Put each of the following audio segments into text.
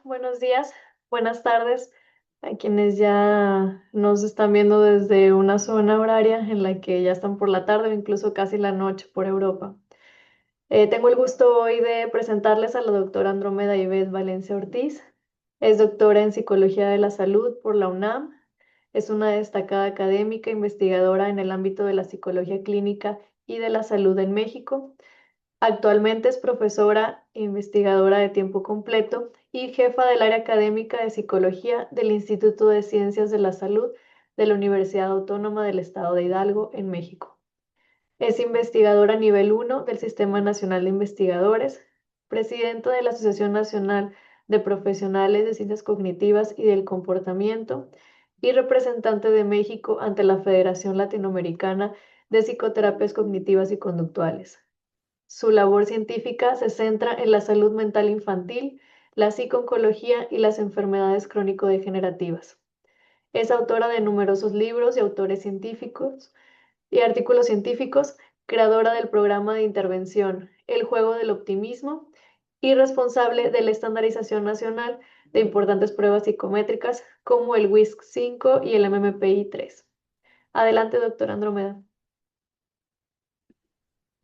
buenos días, buenas tardes a quienes ya nos están viendo desde una zona horaria en la que ya están por la tarde o incluso casi la noche por Europa. Tengo el gusto hoy de presentarles a la doctora Andrómeda Ivette Valencia Ortiz. Es doctora en Psicología de la Salud por la UNAM. Es una destacada académica e investigadora en el ámbito de la psicología clínica y de la salud en México. Actualmente es profesora e investigadora de tiempo completo y jefa del área académica de psicología del Instituto de Ciencias de la Salud de la Universidad Autónoma del Estado de Hidalgo en México. Es investigadora nivel 1 del Sistema Nacional de Investigadores, presidenta de la Asociación Nacional de Profesionales de Ciencias Cognitivas y del Comportamiento y representante de México ante la Federación Latinoamericana de Psicoterapias Cognitivas y Conductuales. Su labor científica se centra en la salud mental infantil, la psicooncología y las enfermedades crónico-degenerativas. Es autora de numerosos libros y autores científicos y artículos científicos, creadora del programa de intervención El juego del optimismo y responsable de la estandarización nacional de importantes pruebas psicométricas como el WISC-5 y el MMPI-3. Adelante, doctora Andrómeda.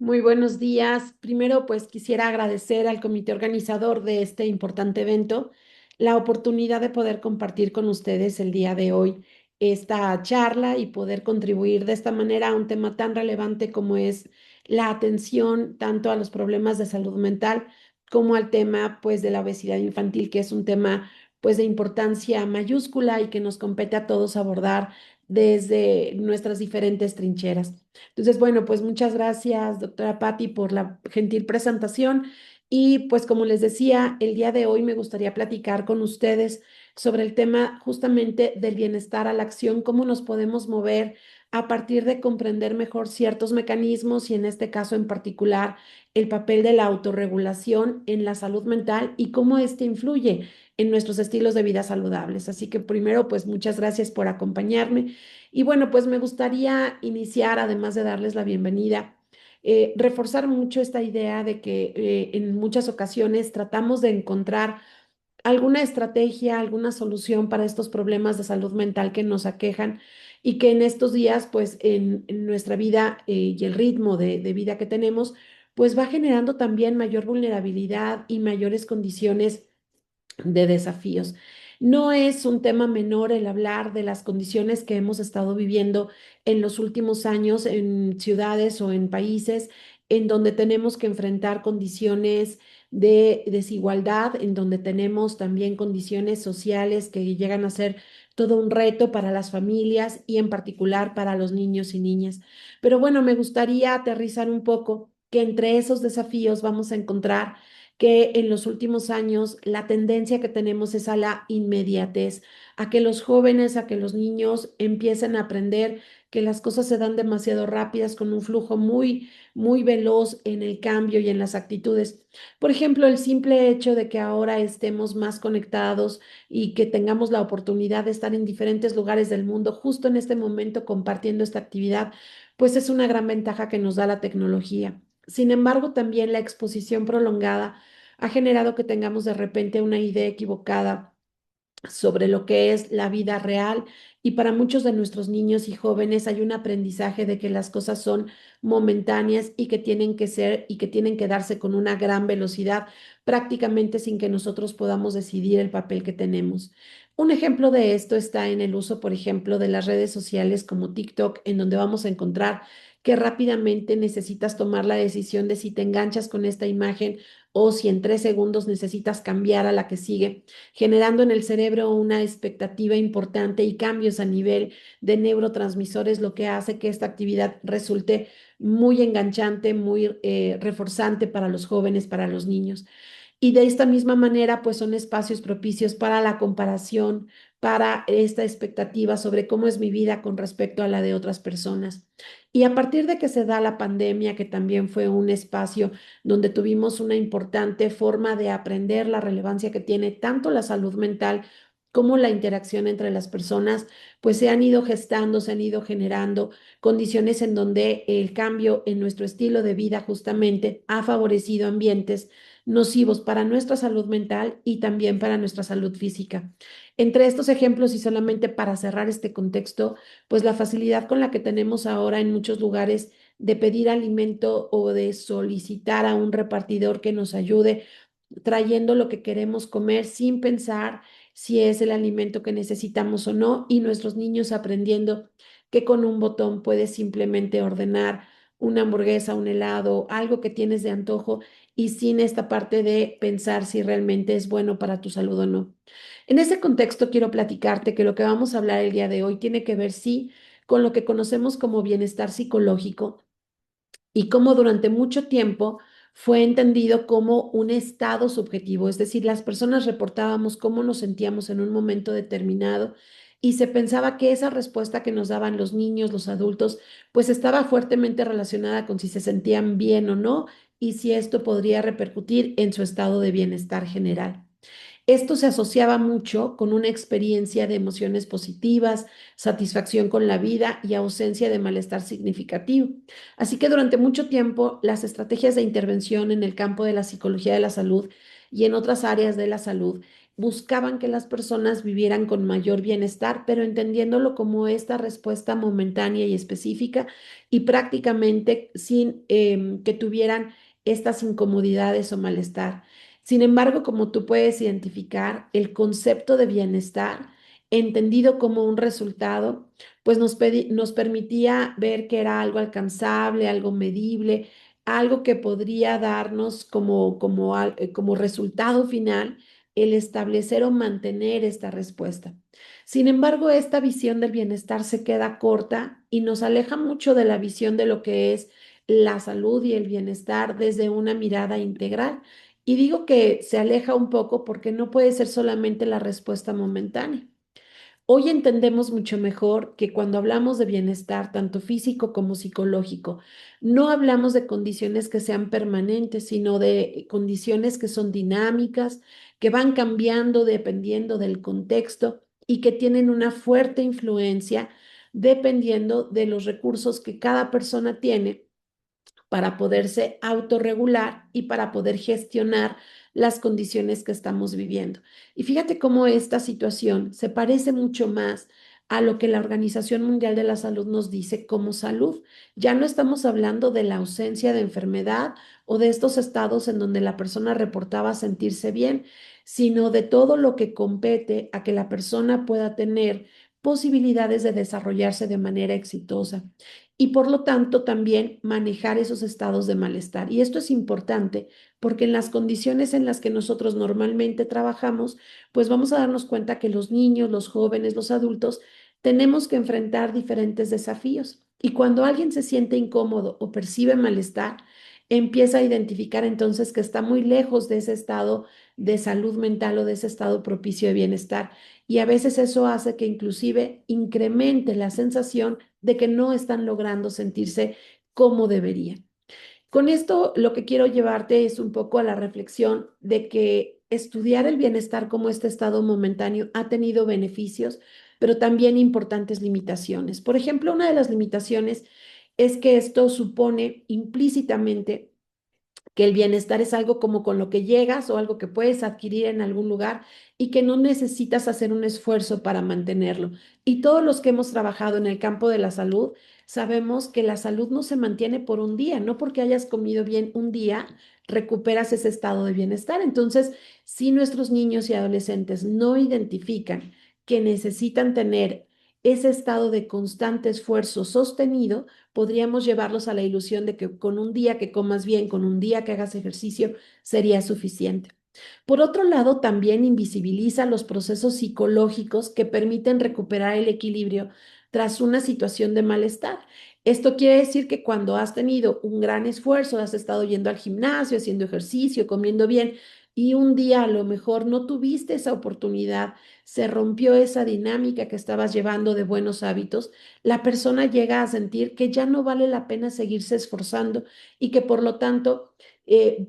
Muy buenos días. Primero, pues quisiera agradecer al comité organizador de este importante evento la oportunidad de poder compartir con ustedes el día de hoy esta charla y poder contribuir de esta manera a un tema tan relevante como es la atención tanto a los problemas de salud mental como al tema pues de la obesidad infantil, que es un tema pues de importancia mayúscula y que nos compete a todos abordar desde nuestras diferentes trincheras. Entonces, bueno, pues muchas gracias, doctora Patti, por la gentil presentación. Y pues como les decía, el día de hoy me gustaría platicar con ustedes sobre el tema justamente del bienestar a la acción, cómo nos podemos mover a partir de comprender mejor ciertos mecanismos y en este caso en particular el papel de la autorregulación en la salud mental y cómo este influye en nuestros estilos de vida saludables. Así que primero, pues muchas gracias por acompañarme. Y bueno, pues me gustaría iniciar, además de darles la bienvenida, reforzar mucho esta idea de que en muchas ocasiones tratamos de encontrar alguna estrategia, alguna solución para estos problemas de salud mental que nos aquejan y que en estos días, pues en nuestra vida y el ritmo de vida que tenemos, pues va generando también mayor vulnerabilidad y mayores condiciones de desafíos. No es un tema menor el hablar de las condiciones que hemos estado viviendo en los últimos años en ciudades o en países en donde tenemos que enfrentar condiciones de desigualdad, en donde tenemos también condiciones sociales que llegan a ser todo un reto para las familias y en particular para los niños y niñas. Pero bueno, me gustaría aterrizar un poco que entre esos desafíos vamos a encontrar que en los últimos años la tendencia que tenemos es a la inmediatez, a que los jóvenes, a que los niños empiecen a aprender que las cosas se dan demasiado rápidas con un flujo muy veloz en el cambio y en las actitudes. Por ejemplo, el simple hecho de que ahora estemos más conectados y que tengamos la oportunidad de estar en diferentes lugares del mundo justo en este momento compartiendo esta actividad, pues es una gran ventaja que nos da la tecnología. Sin embargo, también la exposición prolongada ha generado que tengamos de repente una idea equivocada sobre lo que es la vida real y para muchos de nuestros niños y jóvenes hay un aprendizaje de que las cosas son momentáneas y que tienen que ser y que tienen que darse con una gran velocidad, prácticamente sin que nosotros podamos decidir el papel que tenemos. Un ejemplo de esto está en el uso, por ejemplo, de las redes sociales como TikTok, en donde vamos a encontrar que rápidamente necesitas tomar la decisión de si te enganchas con esta imagen o si en 3 segundos necesitas cambiar a la que sigue, generando en el cerebro una expectativa importante y cambios a nivel de neurotransmisores, lo que hace que esta actividad resulte muy enganchante, muy reforzante para los jóvenes, para los niños. Y de esta misma manera, pues son espacios propicios para la comparación, para esta expectativa sobre cómo es mi vida con respecto a la de otras personas. Y a partir de que se da la pandemia, que también fue un espacio donde tuvimos una importante forma de aprender la relevancia que tiene tanto la salud mental como la interacción entre las personas, pues se han ido gestando, se han ido generando condiciones en donde el cambio en nuestro estilo de vida justamente ha favorecido ambientes nocivos para nuestra salud mental y también para nuestra salud física. Entre estos ejemplos, y solamente para cerrar este contexto, pues la facilidad con la que tenemos ahora en muchos lugares de pedir alimento o de solicitar a un repartidor que nos ayude trayendo lo que queremos comer sin pensar si es el alimento que necesitamos o no, y nuestros niños aprendiendo que con un botón puedes simplemente ordenar una hamburguesa, un helado, algo que tienes de antojo y sin esta parte de pensar si realmente es bueno para tu salud o no. En ese contexto quiero platicarte que lo que vamos a hablar el día de hoy tiene que ver, sí, con lo que conocemos como bienestar psicológico y cómo durante mucho tiempo fue entendido como un estado subjetivo, es decir, las personas reportábamos cómo nos sentíamos en un momento determinado y se pensaba que esa respuesta que nos daban los niños, los adultos, pues estaba fuertemente relacionada con si se sentían bien o no y si esto podría repercutir en su estado de bienestar general. Esto se asociaba mucho con una experiencia de emociones positivas, satisfacción con la vida y ausencia de malestar significativo. Así que durante mucho tiempo las estrategias de intervención en el campo de la psicología de la salud y en otras áreas de la salud buscaban que las personas vivieran con mayor bienestar, pero entendiéndolo como esta respuesta momentánea y específica y prácticamente sin que tuvieran estas incomodidades o malestar. Sin embargo, como tú puedes identificar, el concepto de bienestar, entendido como un resultado, pues nos permitía ver que era algo alcanzable, algo medible, algo que podría darnos como resultado final el establecer o mantener esta respuesta. Sin embargo, esta visión del bienestar se queda corta y nos aleja mucho de la visión de lo que es la salud y el bienestar desde una mirada integral. Y digo que se aleja un poco porque no puede ser solamente la respuesta momentánea. Hoy entendemos mucho mejor que cuando hablamos de bienestar, tanto físico como psicológico, no hablamos de condiciones que sean permanentes, sino de condiciones que son dinámicas, que van cambiando dependiendo del contexto y que tienen una fuerte influencia dependiendo de los recursos que cada persona tiene para poderse autorregular y para poder gestionar las condiciones que estamos viviendo. Y fíjate cómo esta situación se parece mucho más a lo que la Organización Mundial de la Salud nos dice como salud. Ya no estamos hablando de la ausencia de enfermedad o de estos estados en donde la persona reportaba sentirse bien, sino de todo lo que compete a que la persona pueda tener posibilidades de desarrollarse de manera exitosa y por lo tanto también manejar esos estados de malestar. Y esto es importante porque en las condiciones en las que nosotros normalmente trabajamos, pues vamos a darnos cuenta que los niños, los jóvenes, los adultos, tenemos que enfrentar diferentes desafíos. Y cuando alguien se siente incómodo o percibe malestar, empieza a identificar entonces que está muy lejos de ese estado de salud mental o de ese estado propicio de bienestar. Y a veces eso hace que inclusive incremente la sensación de que no están logrando sentirse como deberían. Con esto lo que quiero llevarte es un poco a la reflexión de que estudiar el bienestar como este estado momentáneo ha tenido beneficios, pero también importantes limitaciones. Por ejemplo, una de las limitaciones es que esto supone implícitamente que el bienestar es algo como con lo que llegas o algo que puedes adquirir en algún lugar y que no necesitas hacer un esfuerzo para mantenerlo. Y todos los que hemos trabajado en el campo de la salud sabemos que la salud no se mantiene por un día, no porque hayas comido bien un día recuperas ese estado de bienestar. Entonces, si nuestros niños y adolescentes no identifican que necesitan tener ese estado de constante esfuerzo sostenido, podríamos llevarlos a la ilusión de que con un día que comas bien, con un día que hagas ejercicio, sería suficiente. Por otro lado, también invisibiliza los procesos psicológicos que permiten recuperar el equilibrio tras una situación de malestar. Esto quiere decir que cuando has tenido un gran esfuerzo, has estado yendo al gimnasio, haciendo ejercicio, comiendo bien, y un día a lo mejor no tuviste esa oportunidad, se rompió esa dinámica que estabas llevando de buenos hábitos, la persona llega a sentir que ya no vale la pena seguirse esforzando y que por lo tanto,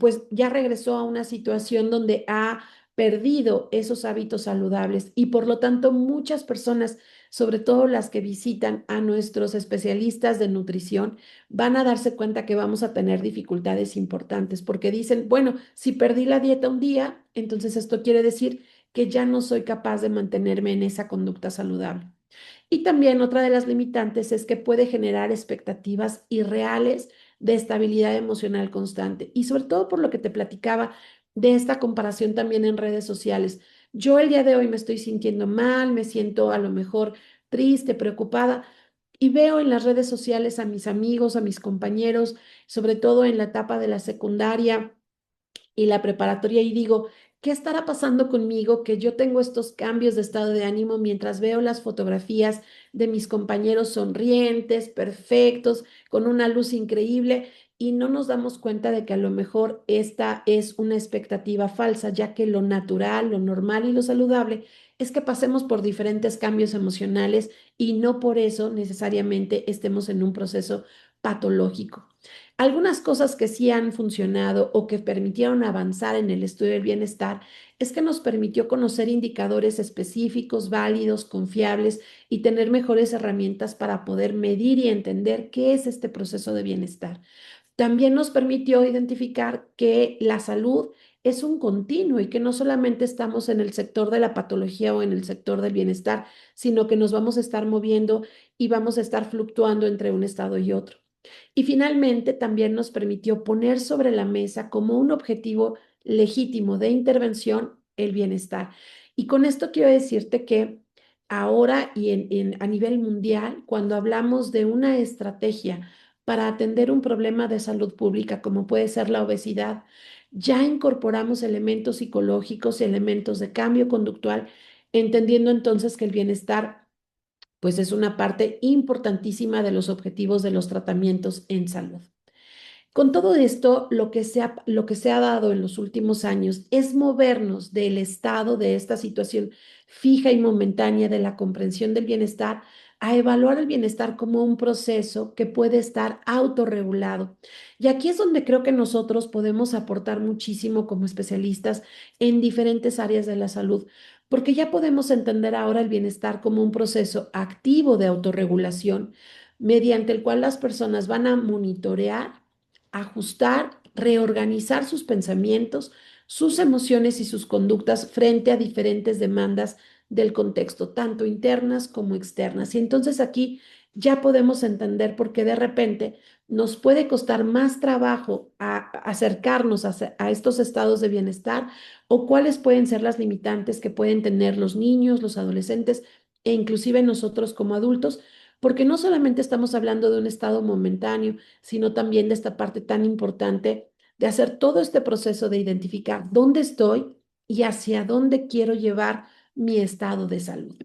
pues ya regresó a una situación donde ha perdido esos hábitos saludables y por lo tanto muchas personas, sobre todo las que visitan a nuestros especialistas de nutrición, van a darse cuenta que vamos a tener dificultades importantes porque dicen, bueno, si perdí la dieta un día, entonces esto quiere decir que ya no soy capaz de mantenerme en esa conducta saludable. Y también otra de las limitantes es que puede generar expectativas irreales de estabilidad emocional constante. Y sobre todo por lo que te platicaba de esta comparación también en redes sociales. Yo el día de hoy me estoy sintiendo mal, me siento a lo mejor triste, preocupada. Y veo en las redes sociales a mis amigos, a mis compañeros, sobre todo en la etapa de la secundaria y la preparatoria y digo, ¿qué estará pasando conmigo que yo tengo estos cambios de estado de ánimo mientras veo las fotografías de mis compañeros sonrientes, perfectos, con una luz increíble y no nos damos cuenta de que a lo mejor esta es una expectativa falsa, ya que lo natural, lo normal y lo saludable es que pasemos por diferentes cambios emocionales y no por eso necesariamente estemos en un proceso patológico. Algunas cosas que sí han funcionado o que permitieron avanzar en el estudio del bienestar es que nos permitió conocer indicadores específicos, válidos, confiables y tener mejores herramientas para poder medir y entender qué es este proceso de bienestar. También nos permitió identificar que la salud es un continuo y que no solamente estamos en el sector de la patología o en el sector del bienestar, sino que nos vamos a estar moviendo y vamos a estar fluctuando entre un estado y otro. Y finalmente también nos permitió poner sobre la mesa como un objetivo legítimo de intervención el bienestar. Y con esto quiero decirte que ahora y a nivel mundial, cuando hablamos de una estrategia para atender un problema de salud pública como puede ser la obesidad, ya incorporamos elementos psicológicos y elementos de cambio conductual, entendiendo entonces que el bienestar pues es una parte importantísima de los objetivos de los tratamientos en salud. Con todo esto, lo que se ha dado en los últimos años es movernos del estado de esta situación fija y momentánea de la comprensión del bienestar a evaluar el bienestar como un proceso que puede estar autorregulado. Y aquí es donde creo que nosotros podemos aportar muchísimo como especialistas en diferentes áreas de la salud, porque ya podemos entender ahora el bienestar como un proceso activo de autorregulación mediante el cual las personas van a monitorear, ajustar, reorganizar sus pensamientos, sus emociones y sus conductas frente a diferentes demandas del contexto, tanto internas como externas. Y entonces aquí ya podemos entender por qué de repente nos puede costar más trabajo acercarnos a estos estados de bienestar o cuáles pueden ser las limitantes que pueden tener los niños, los adolescentes e inclusive nosotros como adultos, porque no solamente estamos hablando de un estado momentáneo, sino también de esta parte tan importante de hacer todo este proceso de identificar dónde estoy y hacia dónde quiero llevar mi estado de salud.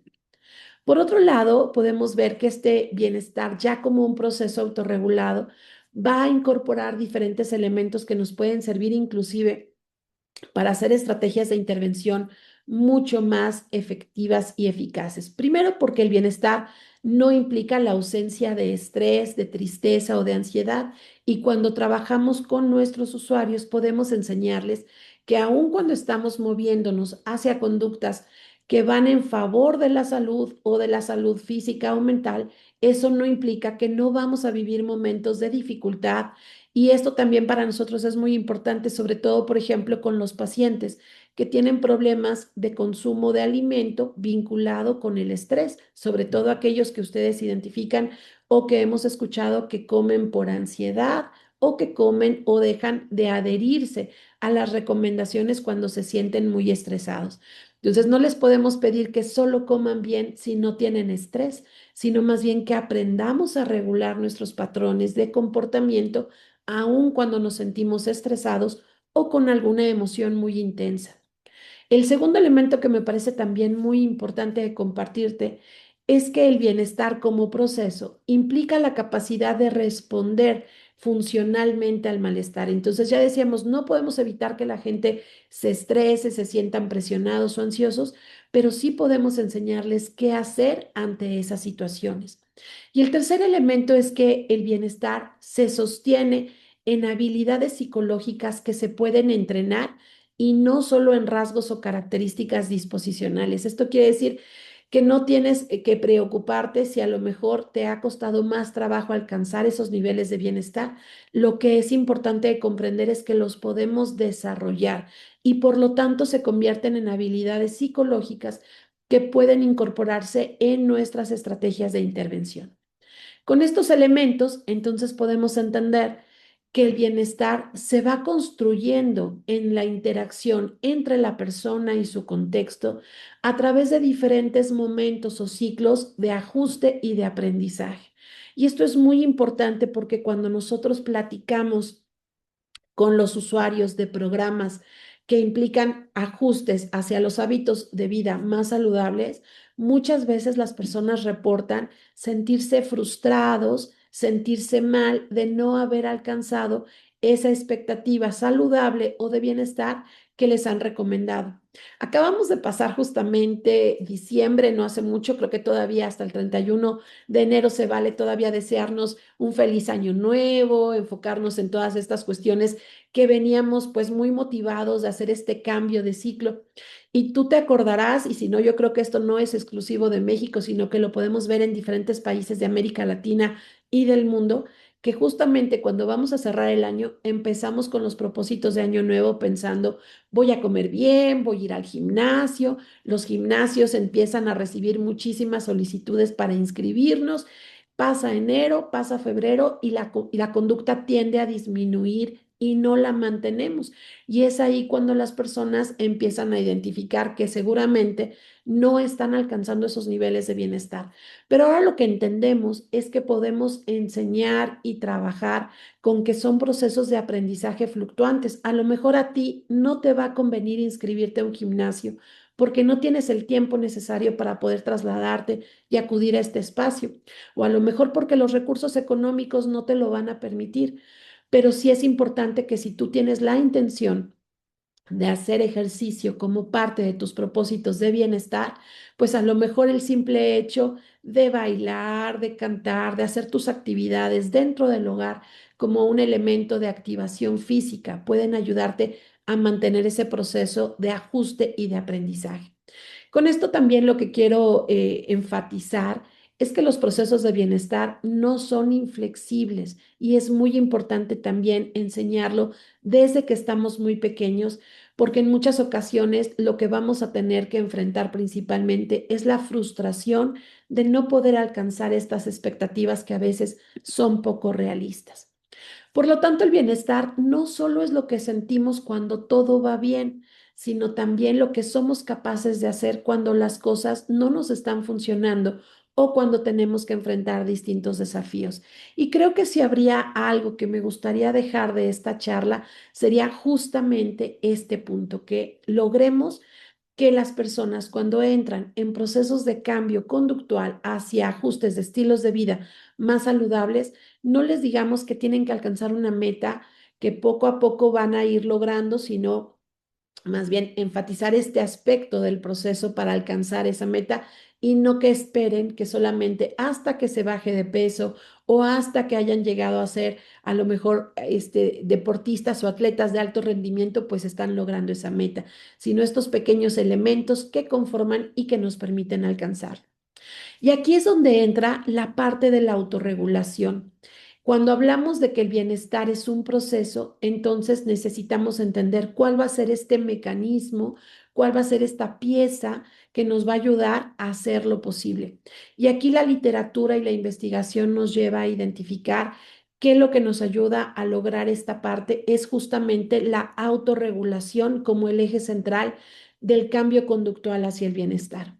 Por otro lado, podemos ver que este bienestar, ya como un proceso autorregulado, va a incorporar diferentes elementos que nos pueden servir inclusive para hacer estrategias de intervención mucho más efectivas y eficaces. Primero, porque el bienestar no implica la ausencia de estrés, de tristeza o de ansiedad. Y cuando trabajamos con nuestros usuarios, podemos enseñarles que aun cuando estamos moviéndonos hacia conductas que van en favor de la salud o de la salud física o mental, eso no implica que no vamos a vivir momentos de dificultad y esto también para nosotros es muy importante, sobre todo, por ejemplo, con los pacientes que tienen problemas de consumo de alimento vinculado con el estrés, sobre todo aquellos que ustedes identifican o que hemos escuchado que comen por ansiedad o que comen o dejan de adherirse a las recomendaciones cuando se sienten muy estresados. Entonces, no les podemos pedir que solo coman bien si no tienen estrés, sino más bien que aprendamos a regular nuestros patrones de comportamiento aun cuando nos sentimos estresados o con alguna emoción muy intensa. El segundo elemento que me parece también muy importante de compartirte es que el bienestar como proceso implica la capacidad de responder funcionalmente al malestar. Entonces ya decíamos, no podemos evitar que la gente se estrese, se sientan presionados o ansiosos, pero sí podemos enseñarles qué hacer ante esas situaciones. Y el tercer elemento es que el bienestar se sostiene en habilidades psicológicas que se pueden entrenar y no solo en rasgos o características disposicionales. Esto quiere decir que no tienes que preocuparte si a lo mejor te ha costado más trabajo alcanzar esos niveles de bienestar. Lo que es importante comprender es que los podemos desarrollar y por lo tanto se convierten en habilidades psicológicas que pueden incorporarse en nuestras estrategias de intervención. Con estos elementos, entonces podemos entender que el bienestar se va construyendo en la interacción entre la persona y su contexto a través de diferentes momentos o ciclos de ajuste y de aprendizaje. Y esto es muy importante porque cuando nosotros platicamos con los usuarios de programas que implican ajustes hacia los hábitos de vida más saludables, muchas veces las personas reportan sentirse frustrados, sentirse mal de no haber alcanzado esa expectativa saludable o de bienestar que les han recomendado. Acabamos de pasar justamente diciembre, no hace mucho, creo que todavía hasta el 31 de enero se vale todavía desearnos un feliz año nuevo, enfocarnos en todas estas cuestiones que veníamos pues muy motivados de hacer este cambio de ciclo. Y tú te acordarás, y si no, yo creo que esto no es exclusivo de México, sino que lo podemos ver en diferentes países de América Latina y del mundo, que justamente cuando vamos a cerrar el año, empezamos con los propósitos de año nuevo pensando, voy a comer bien, voy a ir al gimnasio, los gimnasios empiezan a recibir muchísimas solicitudes para inscribirnos, pasa enero, pasa febrero y la conducta tiende a disminuir y no la mantenemos. Y es ahí cuando las personas empiezan a identificar que seguramente no están alcanzando esos niveles de bienestar. Pero ahora lo que entendemos es que podemos enseñar y trabajar con que son procesos de aprendizaje fluctuantes. A lo mejor a ti no te va a convenir inscribirte a un gimnasio porque no tienes el tiempo necesario para poder trasladarte y acudir a este espacio, o a lo mejor porque los recursos económicos no te lo van a permitir. Pero sí es importante que si tú tienes la intención de hacer ejercicio como parte de tus propósitos de bienestar, pues a lo mejor el simple hecho de bailar, de cantar, de hacer tus actividades dentro del hogar como un elemento de activación física pueden ayudarte a mantener ese proceso de ajuste y de aprendizaje. Con esto también lo que quiero enfatizar es que los procesos de bienestar no son inflexibles y es muy importante también enseñarlo desde que estamos muy pequeños, porque en muchas ocasiones lo que vamos a tener que enfrentar principalmente es la frustración de no poder alcanzar estas expectativas que a veces son poco realistas. Por lo tanto, el bienestar no solo es lo que sentimos cuando todo va bien, sino también lo que somos capaces de hacer cuando las cosas no nos están funcionando o cuando tenemos que enfrentar distintos desafíos. Y creo que si habría algo que me gustaría dejar de esta charla, sería justamente este punto, que logremos que las personas cuando entran en procesos de cambio conductual hacia ajustes de estilos de vida más saludables, no les digamos que tienen que alcanzar una meta que poco a poco van a ir logrando, sino más bien enfatizar este aspecto del proceso para alcanzar esa meta y no que esperen que solamente hasta que se baje de peso o hasta que hayan llegado a ser a lo mejor deportistas o atletas de alto rendimiento, pues están logrando esa meta, sino estos pequeños elementos que conforman y que nos permiten alcanzar. Y aquí es donde entra la parte de la autorregulación. Cuando hablamos de que el bienestar es un proceso, entonces necesitamos entender cuál va a ser este mecanismo, cuál va a ser esta pieza que nos va a ayudar a hacer lo posible. Y aquí la literatura y la investigación nos lleva a identificar que lo que nos ayuda a lograr esta parte es justamente la autorregulación como el eje central del cambio conductual hacia el bienestar.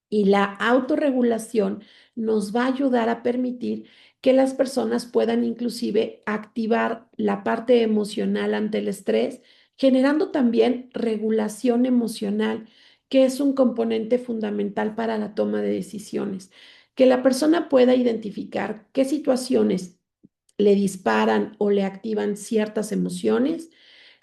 Y la autorregulación nos va a ayudar a permitir que las personas puedan inclusive activar la parte emocional ante el estrés, generando también regulación emocional, que es un componente fundamental para la toma de decisiones. Que la persona pueda identificar qué situaciones le disparan o le activan ciertas emociones,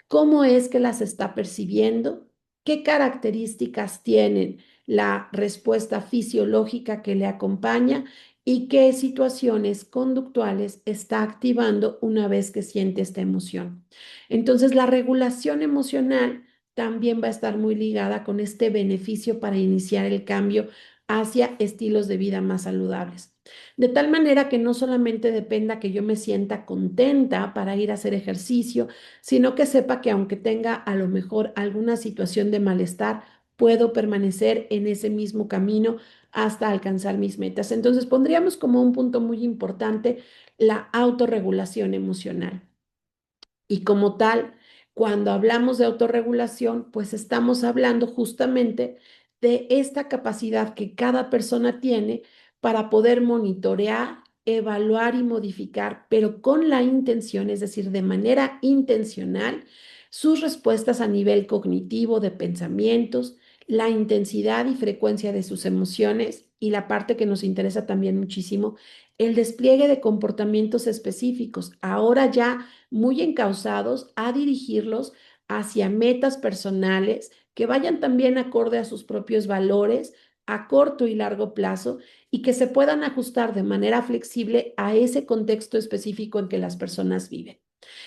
cómo es que las está percibiendo, qué características tienen la respuesta fisiológica que le acompaña y qué situaciones conductuales está activando una vez que siente esta emoción. Entonces, la regulación emocional también va a estar muy ligada con este beneficio para iniciar el cambio hacia estilos de vida más saludables. De tal manera que no solamente dependa que yo me sienta contenta para ir a hacer ejercicio, sino que sepa que aunque tenga a lo mejor alguna situación de malestar, puedo permanecer en ese mismo camino hasta alcanzar mis metas. Entonces, pondríamos como un punto muy importante la autorregulación emocional. Y como tal, cuando hablamos de autorregulación, pues estamos hablando justamente de esta capacidad que cada persona tiene para poder monitorear, evaluar y modificar, pero con la intención, es decir, de manera intencional, sus respuestas a nivel cognitivo de pensamientos, la intensidad y frecuencia de sus emociones y la parte que nos interesa también muchísimo, el despliegue de comportamientos específicos. Ahora ya muy encausados a dirigirlos hacia metas personales que vayan también acorde a sus propios valores a corto y largo plazo y que se puedan ajustar de manera flexible a ese contexto específico en que las personas viven.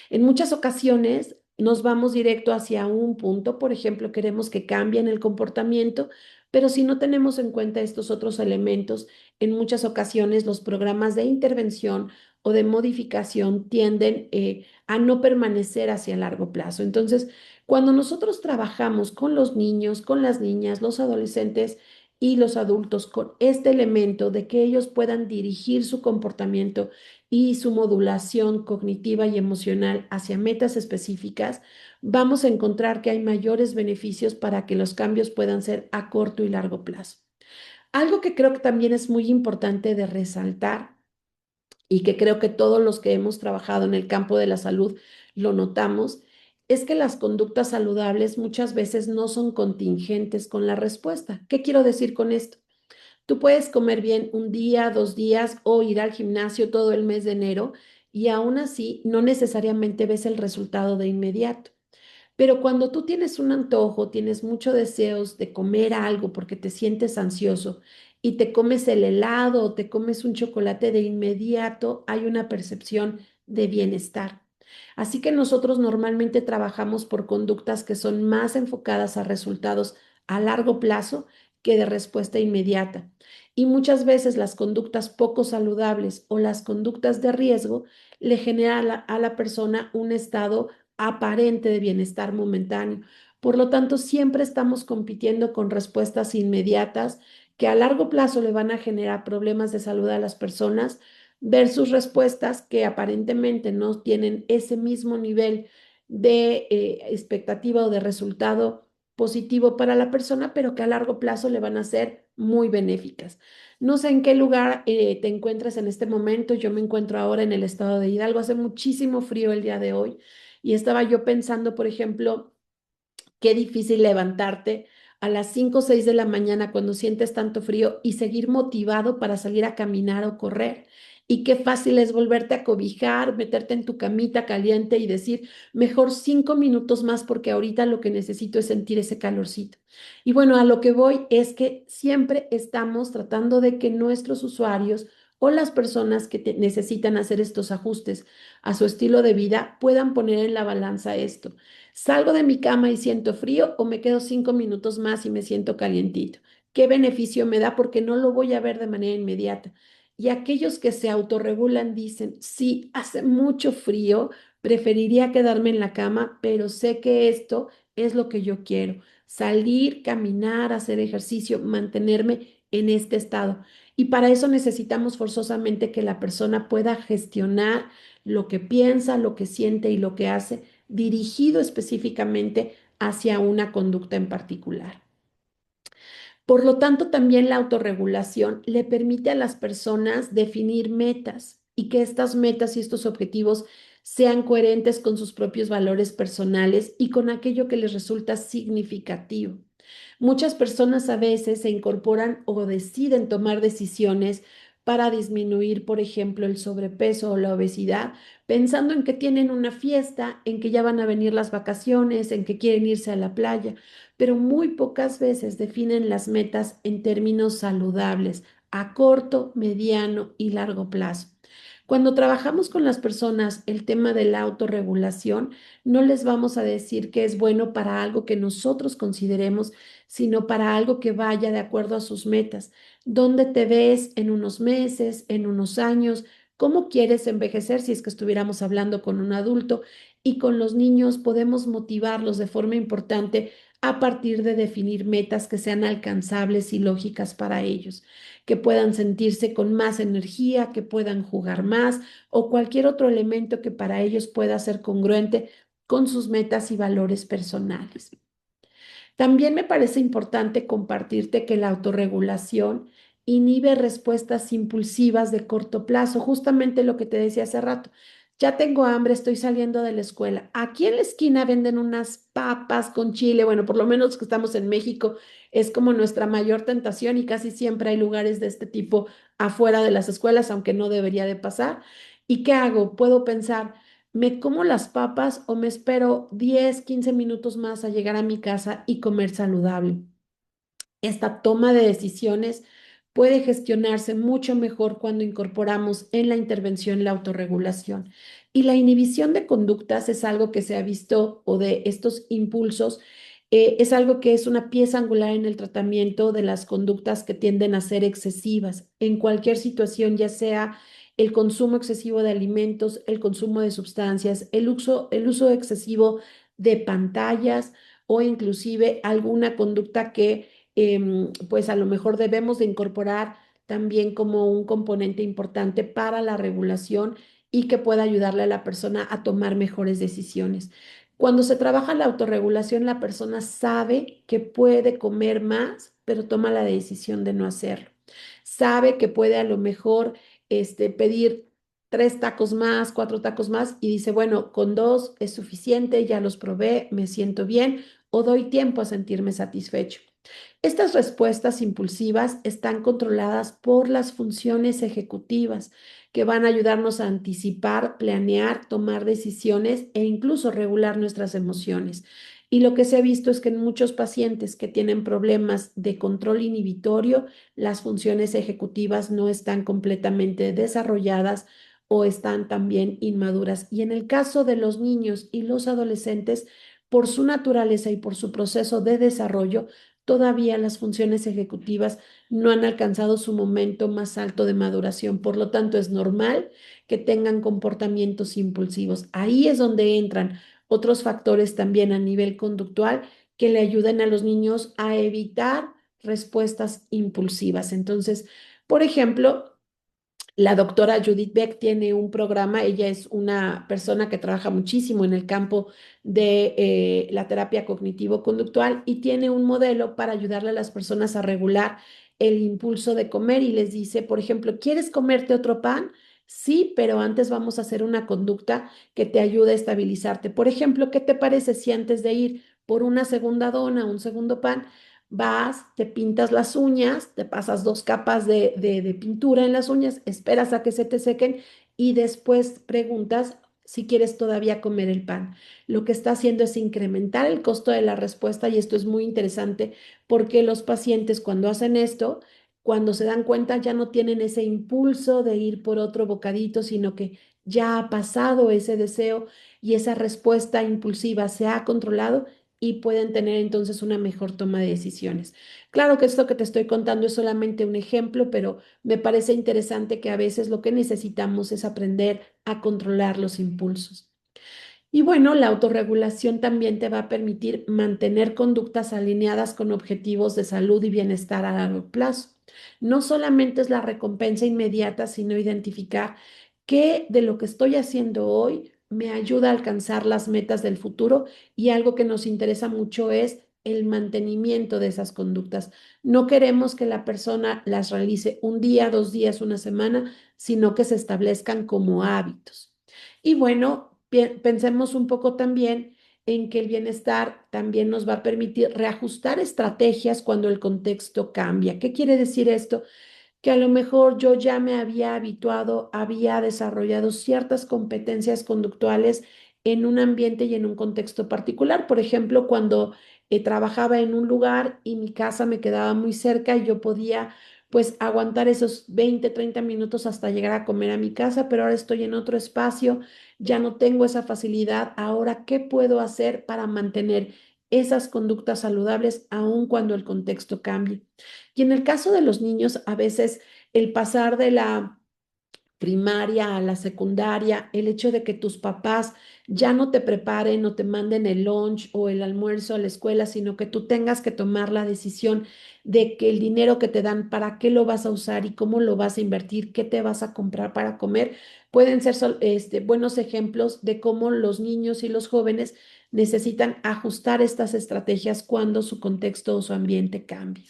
En muchas ocasiones nos vamos directo hacia un punto, por ejemplo, queremos que cambien el comportamiento, pero si no tenemos en cuenta estos otros elementos, en muchas ocasiones los programas de intervención o de modificación tienden a no permanecer hacia largo plazo. Entonces, cuando nosotros trabajamos con los niños, con las niñas, los adolescentes y los adultos con este elemento de que ellos puedan dirigir su comportamiento y su modulación cognitiva y emocional hacia metas específicas, vamos a encontrar que hay mayores beneficios para que los cambios puedan ser a corto y largo plazo. Algo que creo que también es muy importante de resaltar y que creo que todos los que hemos trabajado en el campo de la salud lo notamos, es que las conductas saludables muchas veces no son contingentes con la respuesta. ¿Qué quiero decir con esto? Tú puedes comer bien un día, 2 días o ir al gimnasio todo el mes de enero y aún así no necesariamente ves el resultado de inmediato. Pero cuando tú tienes un antojo, tienes muchos deseos de comer algo porque te sientes ansioso y te comes el helado o te comes un chocolate de inmediato, hay una percepción de bienestar. Así que nosotros normalmente trabajamos por conductas que son más enfocadas a resultados a largo plazo que de respuesta inmediata. Y muchas veces las conductas poco saludables o las conductas de riesgo le generan a la persona un estado aparente de bienestar momentáneo. Por lo tanto, siempre estamos compitiendo con respuestas inmediatas que a largo plazo le van a generar problemas de salud a las personas versus respuestas que aparentemente no tienen ese mismo nivel de expectativa o de resultado positivo para la persona, pero que a largo plazo le van a ser muy benéficas. No sé en qué lugar te encuentras en este momento. Yo me encuentro ahora en el estado de Hidalgo. Hace muchísimo frío el día de hoy. Y estaba yo pensando, por ejemplo, qué difícil levantarte a las 5 o 6 de la mañana cuando sientes tanto frío y seguir motivado para salir a caminar o correr. Y qué fácil es volverte a cobijar, meterte en tu camita caliente y decir, mejor 5 minutos más porque ahorita lo que necesito es sentir ese calorcito. Y bueno, a lo que voy es que siempre estamos tratando de que nuestros usuarios o las personas que necesitan hacer estos ajustes a su estilo de vida puedan poner en la balanza esto. ¿Salgo de mi cama y siento frío o me quedo 5 minutos más y me siento calientito? ¿Qué beneficio me da? Porque no lo voy a ver de manera inmediata. Y aquellos que se autorregulan dicen, sí, hace mucho frío, preferiría quedarme en la cama, pero sé que esto es lo que yo quiero. Salir, caminar, hacer ejercicio, mantenerme en este estado. Y para eso necesitamos forzosamente que la persona pueda gestionar lo que piensa, lo que siente y lo que hace dirigido específicamente hacia una conducta en particular. Por lo tanto, también la autorregulación le permite a las personas definir metas y que estas metas y estos objetivos sean coherentes con sus propios valores personales y con aquello que les resulta significativo. Muchas personas a veces se incorporan o deciden tomar decisiones para disminuir, por ejemplo, el sobrepeso o la obesidad, pensando en que tienen una fiesta, en que ya van a venir las vacaciones, en que quieren irse a la playa, pero muy pocas veces definen las metas en términos saludables a corto, mediano y largo plazo. Cuando trabajamos con las personas el tema de la autorregulación, no les vamos a decir que es bueno para algo que nosotros consideremos, sino para algo que vaya de acuerdo a sus metas. ¿Dónde te ves en unos meses, en unos años? ¿Cómo quieres envejecer si es que estuviéramos hablando con un adulto? Y con los niños podemos motivarlos de forma importante a partir de definir metas que sean alcanzables y lógicas para ellos, que puedan sentirse con más energía, que puedan jugar más o cualquier otro elemento que para ellos pueda ser congruente con sus metas y valores personales. También me parece importante compartirte que la autorregulación inhibe respuestas impulsivas de corto plazo, justamente lo que te decía hace rato. Ya tengo hambre, estoy saliendo de la escuela. Aquí en la esquina venden unas papas con chile. Bueno, por lo menos que estamos en México, es como nuestra mayor tentación y casi siempre hay lugares de este tipo afuera de las escuelas, aunque no debería de pasar. ¿Y qué hago? Puedo pensar, ¿me como las papas o me espero 10, 15 minutos más a llegar a mi casa y comer saludable? Esta toma de decisiones puede gestionarse mucho mejor cuando incorporamos en la intervención la autorregulación. Y la inhibición de conductas es algo que se ha visto, o de estos impulsos, es algo que es una pieza angular en el tratamiento de las conductas que tienden a ser excesivas en cualquier situación, ya sea el consumo excesivo de alimentos, el consumo de sustancias, el uso excesivo de pantallas o inclusive alguna conducta que pues a lo mejor debemos de incorporar también como un componente importante para la regulación y que pueda ayudarle a la persona a tomar mejores decisiones. Cuando se trabaja la autorregulación, la persona sabe que puede comer más, pero toma la decisión de no hacerlo. Sabe que puede a lo mejor pedir 3 tacos más, 4 tacos más y dice, bueno, con dos es suficiente, ya los probé, me siento bien o doy tiempo a sentirme satisfecho. Estas respuestas impulsivas están controladas por las funciones ejecutivas que van a ayudarnos a anticipar, planear, tomar decisiones e incluso regular nuestras emociones. Y lo que se ha visto es que en muchos pacientes que tienen problemas de control inhibitorio, las funciones ejecutivas no están completamente desarrolladas o están también inmaduras. Y en el caso de los niños y los adolescentes, por su naturaleza y por su proceso de desarrollo, todavía las funciones ejecutivas no han alcanzado su momento más alto de maduración. Por lo tanto, es normal que tengan comportamientos impulsivos. Ahí es donde entran otros factores también a nivel conductual que le ayuden a los niños a evitar respuestas impulsivas. Entonces, por ejemplo, la doctora Judith Beck tiene un programa, ella es una persona que trabaja muchísimo en el campo de la terapia cognitivo-conductual y tiene un modelo para ayudarle a las personas a regular el impulso de comer y les dice, por ejemplo, ¿quieres comerte otro pan? Sí, pero antes vamos a hacer una conducta que te ayude a estabilizarte. Por ejemplo, ¿qué te parece si antes de ir por una segunda dona, un segundo pan, vas, te pintas las uñas, te pasas 2 capas de pintura en las uñas, esperas a que se te sequen y después preguntas si quieres todavía comer el pan? Lo que está haciendo es incrementar el costo de la respuesta y esto es muy interesante porque los pacientes cuando hacen esto, cuando se dan cuenta ya no tienen ese impulso de ir por otro bocadito, sino que ya ha pasado ese deseo y esa respuesta impulsiva se ha controlado y pueden tener entonces una mejor toma de decisiones. Claro que esto que te estoy contando es solamente un ejemplo, pero me parece interesante que a veces lo que necesitamos es aprender a controlar los impulsos. Y bueno, la autorregulación también te va a permitir mantener conductas alineadas con objetivos de salud y bienestar a largo plazo. No solamente es la recompensa inmediata, sino identificar qué de lo que estoy haciendo hoy me ayuda a alcanzar las metas del futuro y algo que nos interesa mucho es el mantenimiento de esas conductas. No queremos que la persona las realice un día, 2 días, una semana, sino que se establezcan como hábitos. Y bueno, pensemos un poco también en que el bienestar también nos va a permitir reajustar estrategias cuando el contexto cambia. ¿Qué quiere decir esto? Que a lo mejor yo ya me había habituado, había desarrollado ciertas competencias conductuales en un ambiente y en un contexto particular. Por ejemplo, cuando trabajaba en un lugar y mi casa me quedaba muy cerca y yo podía pues aguantar esos 20 30 minutos hasta llegar a comer a mi casa, pero ahora estoy en otro espacio, ya no tengo esa facilidad. Ahora, ¿qué puedo hacer para mantener esas conductas saludables aun cuando el contexto cambie? Y en el caso de los niños, a veces el pasar de la primaria a la secundaria, el hecho de que tus papás ya no te preparen o te manden el lunch o el almuerzo a la escuela, sino que tú tengas que tomar la decisión de que el dinero que te dan, para qué lo vas a usar y cómo lo vas a invertir, qué te vas a comprar para comer, pueden ser buenos ejemplos de cómo los niños y los jóvenes necesitan ajustar estas estrategias cuando su contexto o su ambiente cambie.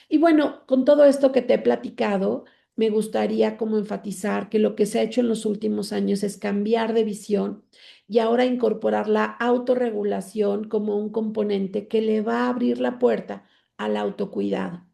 Y bueno, con todo esto que te he platicado, me gustaría como enfatizar que lo que se ha hecho en los últimos años es cambiar de visión y ahora incorporar la autorregulación como un componente que le va a abrir la puerta al autocuidado.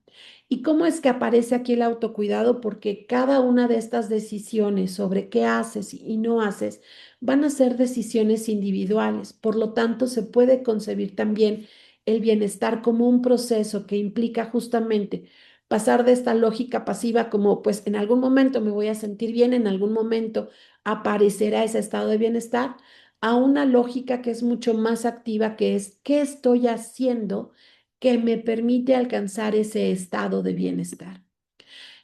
¿Y cómo es que aparece aquí el autocuidado? Porque cada una de estas decisiones sobre qué haces y no haces van a ser decisiones individuales. Por lo tanto, se puede concebir también el bienestar como un proceso que implica justamente pasar de esta lógica pasiva como pues en algún momento me voy a sentir bien, en algún momento aparecerá ese estado de bienestar, a una lógica que es mucho más activa, que es qué estoy haciendo que me permite alcanzar ese estado de bienestar.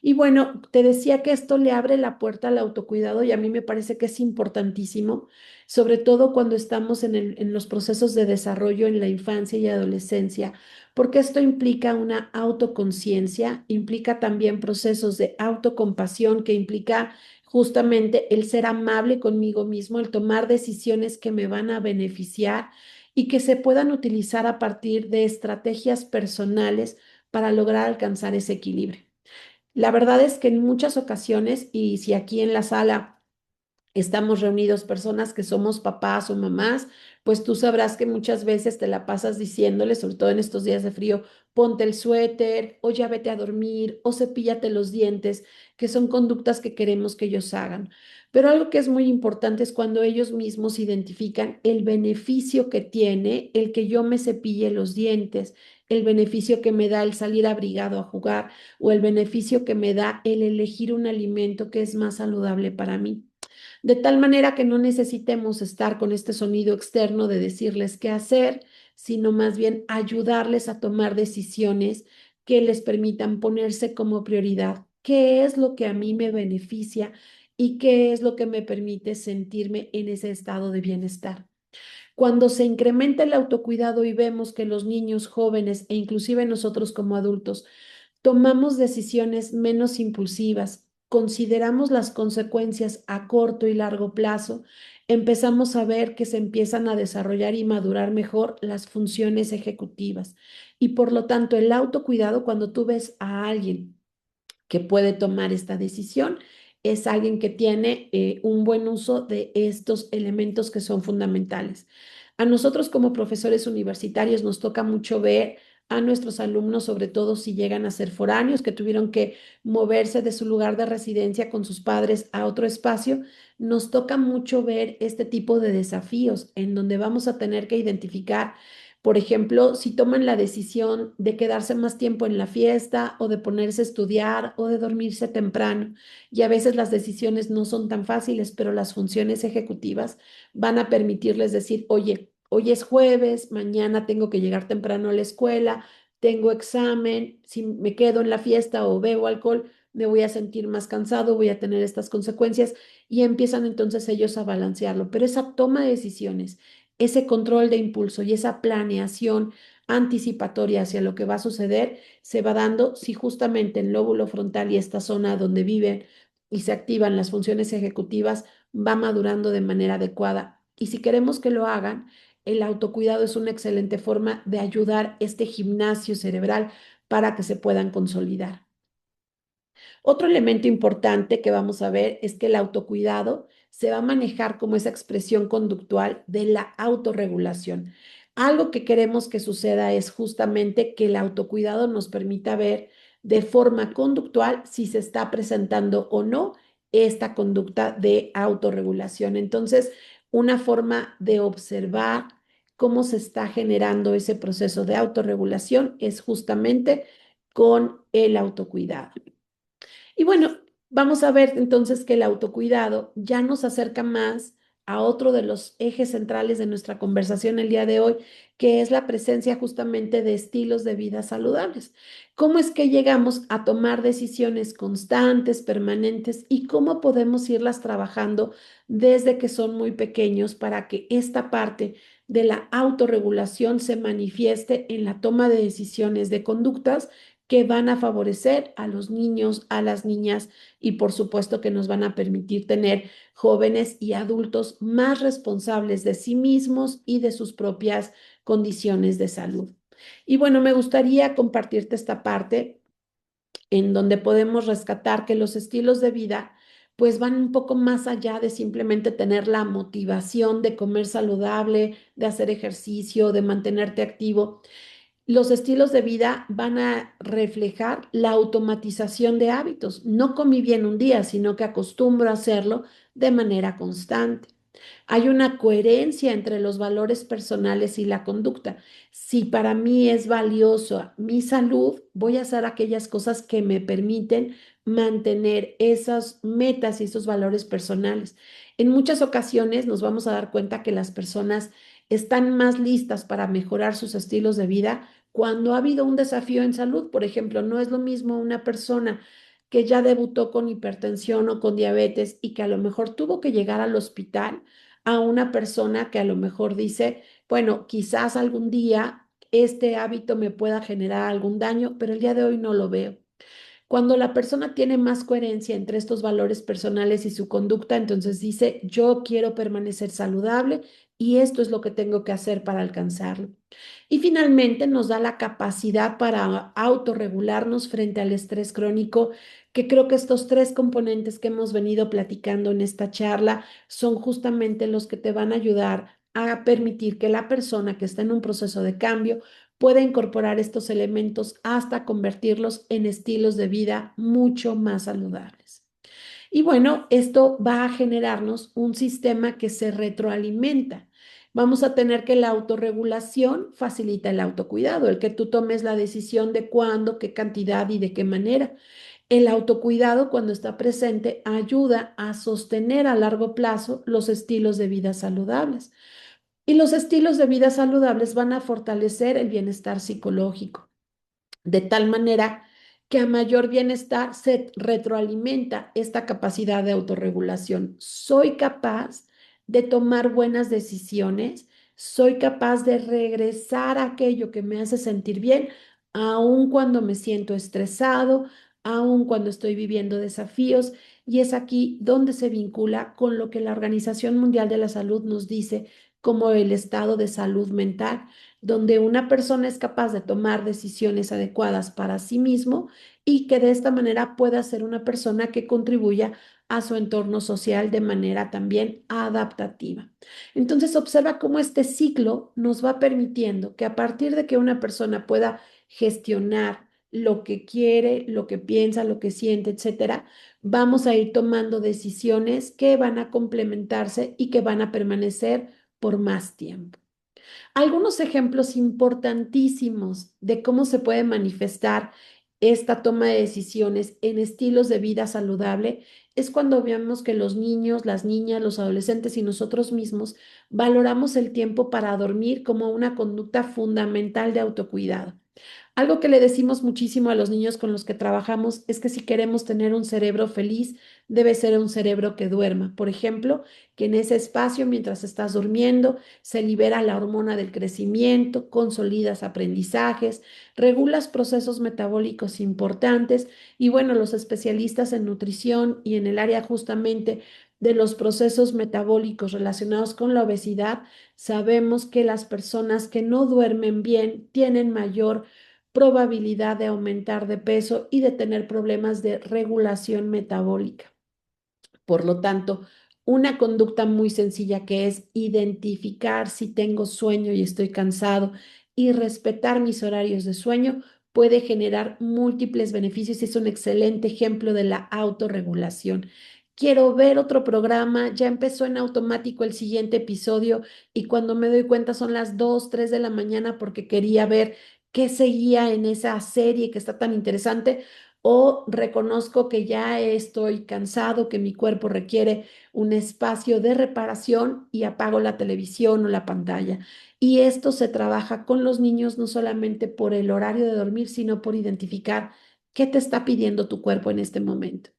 Y bueno, te decía que esto le abre la puerta al autocuidado y a mí me parece que es importantísimo, sobre todo cuando estamos en los procesos de desarrollo en la infancia y adolescencia, porque esto implica una autoconciencia, implica también procesos de autocompasión, que implica justamente el ser amable conmigo mismo, el tomar decisiones que me van a beneficiar y que se puedan utilizar a partir de estrategias personales para lograr alcanzar ese equilibrio. La verdad es que en muchas ocasiones, y si aquí en la sala estamos reunidos personas que somos papás o mamás, pues tú sabrás que muchas veces te la pasas diciéndole, sobre todo en estos días de frío, ponte el suéter o ya vete a dormir o cepíllate los dientes, que son conductas que queremos que ellos hagan. Pero algo que es muy importante es cuando ellos mismos identifican el beneficio que tiene el que yo me cepille los dientes, el beneficio que me da el salir abrigado a jugar o el beneficio que me da el elegir un alimento que es más saludable para mí, de tal manera que no necesitemos estar con este sonido externo de decirles qué hacer, sino más bien ayudarles a tomar decisiones que les permitan ponerse como prioridad qué es lo que a mí me beneficia y qué es lo que me permite sentirme en ese estado de bienestar. Cuando se incrementa el autocuidado y vemos que los niños, jóvenes e inclusive nosotros como adultos tomamos decisiones menos impulsivas, consideramos las consecuencias a corto y largo plazo, empezamos a ver que se empiezan a desarrollar y madurar mejor las funciones ejecutivas. Y por lo tanto, el autocuidado, cuando tú ves a alguien que puede tomar esta decisión, es alguien que tiene un buen uso de estos elementos que son fundamentales. A nosotros como profesores universitarios nos toca mucho ver a nuestros alumnos, sobre todo si llegan a ser foráneos, que tuvieron que moverse de su lugar de residencia con sus padres a otro espacio. Nos toca mucho ver este tipo de desafíos en donde vamos a tener que identificar, por ejemplo, si toman la decisión de quedarse más tiempo en la fiesta o de ponerse a estudiar o de dormirse temprano. Y a veces las decisiones no son tan fáciles, pero las funciones ejecutivas van a permitirles decir, oye, hoy es jueves, mañana tengo que llegar temprano a la escuela, tengo examen, si me quedo en la fiesta o bebo alcohol, me voy a sentir más cansado, voy a tener estas consecuencias y empiezan entonces ellos a balancearlo. Pero esa toma de decisiones, ese control de impulso y esa planeación anticipatoria hacia lo que va a suceder se va dando si justamente el lóbulo frontal y esta zona donde viven y se activan las funciones ejecutivas va madurando de manera adecuada. Y si queremos que lo hagan, el autocuidado es una excelente forma de ayudar este gimnasio cerebral para que se puedan consolidar. Otro elemento importante que vamos a ver es que el autocuidado se va a manejar como esa expresión conductual de la autorregulación. Algo que queremos que suceda es justamente que el autocuidado nos permita ver de forma conductual si se está presentando o no esta conducta de autorregulación. Entonces, una forma de observar cómo se está generando ese proceso de autorregulación es justamente con el autocuidado. Y bueno, vamos a ver entonces que el autocuidado ya nos acerca más a otro de los ejes centrales de nuestra conversación el día de hoy, que es la presencia justamente de estilos de vida saludables. ¿Cómo es que llegamos a tomar decisiones constantes, permanentes y cómo podemos irlas trabajando desde que son muy pequeños para que esta parte de la autorregulación se manifieste en la toma de decisiones de conductas que van a favorecer a los niños, a las niñas y por supuesto que nos van a permitir tener jóvenes y adultos más responsables de sí mismos y de sus propias condiciones de salud? Y bueno, me gustaría compartirte esta parte en donde podemos rescatar que los estilos de vida pues van un poco más allá de simplemente tener la motivación de comer saludable, de hacer ejercicio, de mantenerte activo. Los estilos de vida van a reflejar la automatización de hábitos. No comí bien un día, sino que acostumbro a hacerlo de manera constante. Hay una coherencia entre los valores personales y la conducta. Si para mí es valioso mi salud, voy a hacer aquellas cosas que me permiten mantener esas metas y esos valores personales. En muchas ocasiones nos vamos a dar cuenta que las personas están más listas para mejorar sus estilos de vida cuando ha habido un desafío en salud. Por ejemplo, no es lo mismo una persona que ya debutó con hipertensión o con diabetes y que a lo mejor tuvo que llegar al hospital a una persona que a lo mejor dice, bueno, quizás algún día este hábito me pueda generar algún daño, pero el día de hoy no lo veo. Cuando la persona tiene más coherencia entre estos valores personales y su conducta, entonces dice, yo quiero permanecer saludable y esto es lo que tengo que hacer para alcanzarlo. Y finalmente nos da la capacidad para autorregularnos frente al estrés crónico, que creo que estos tres componentes que hemos venido platicando en esta charla son justamente los que te van a ayudar a permitir que la persona que está en un proceso de cambio pueda incorporar estos elementos hasta convertirlos en estilos de vida mucho más saludables. Y bueno, esto va a generarnos un sistema que se retroalimenta. Vamos a tener que la autorregulación facilita el autocuidado, el que tú tomes la decisión de cuándo, qué cantidad y de qué manera. El autocuidado, cuando está presente, ayuda a sostener a largo plazo los estilos de vida saludables. Y los estilos de vida saludables van a fortalecer el bienestar psicológico, de tal manera que a mayor bienestar se retroalimenta esta capacidad de autorregulación. Soy capaz de tomar buenas decisiones, soy capaz de regresar a aquello que me hace sentir bien, aun cuando me siento estresado, aun cuando estoy viviendo desafíos. Y es aquí donde se vincula con lo que la Organización Mundial de la Salud nos dice como el estado de salud mental, donde una persona es capaz de tomar decisiones adecuadas para sí mismo y que de esta manera pueda ser una persona que contribuya a su entorno social de manera también adaptativa. Entonces, observa cómo este ciclo nos va permitiendo que a partir de que una persona pueda gestionar lo que quiere, lo que piensa, lo que siente, etcétera, vamos a ir tomando decisiones que van a complementarse y que van a permanecer por más tiempo. Algunos ejemplos importantísimos de cómo se puede manifestar esta toma de decisiones en estilos de vida saludable es cuando vemos que los niños, las niñas, los adolescentes y nosotros mismos valoramos el tiempo para dormir como una conducta fundamental de autocuidado. Algo que le decimos muchísimo a los niños con los que trabajamos es que si queremos tener un cerebro feliz, debe ser un cerebro que duerma. Por ejemplo, que en ese espacio, mientras estás durmiendo, se libera la hormona del crecimiento, consolidas aprendizajes, regulas procesos metabólicos importantes y bueno, los especialistas en nutrición y en el área justamente de los procesos metabólicos relacionados con la obesidad, sabemos que las personas que no duermen bien tienen mayor probabilidad de aumentar de peso y de tener problemas de regulación metabólica. Por lo tanto, una conducta muy sencilla que es identificar si tengo sueño y estoy cansado y respetar mis horarios de sueño puede generar múltiples beneficios y es un excelente ejemplo de la autorregulación. quiero ver otro programa, ya empezó en automático el siguiente episodio y cuando me doy cuenta son las 2, 3 de la mañana porque quería ver qué seguía en esa serie que está tan interesante, o reconozco que ya estoy cansado, que mi cuerpo requiere un espacio de reparación y apago la televisión o la pantalla. Y esto se trabaja con los niños no solamente por el horario de dormir, sino por identificar qué te está pidiendo tu cuerpo en este momento.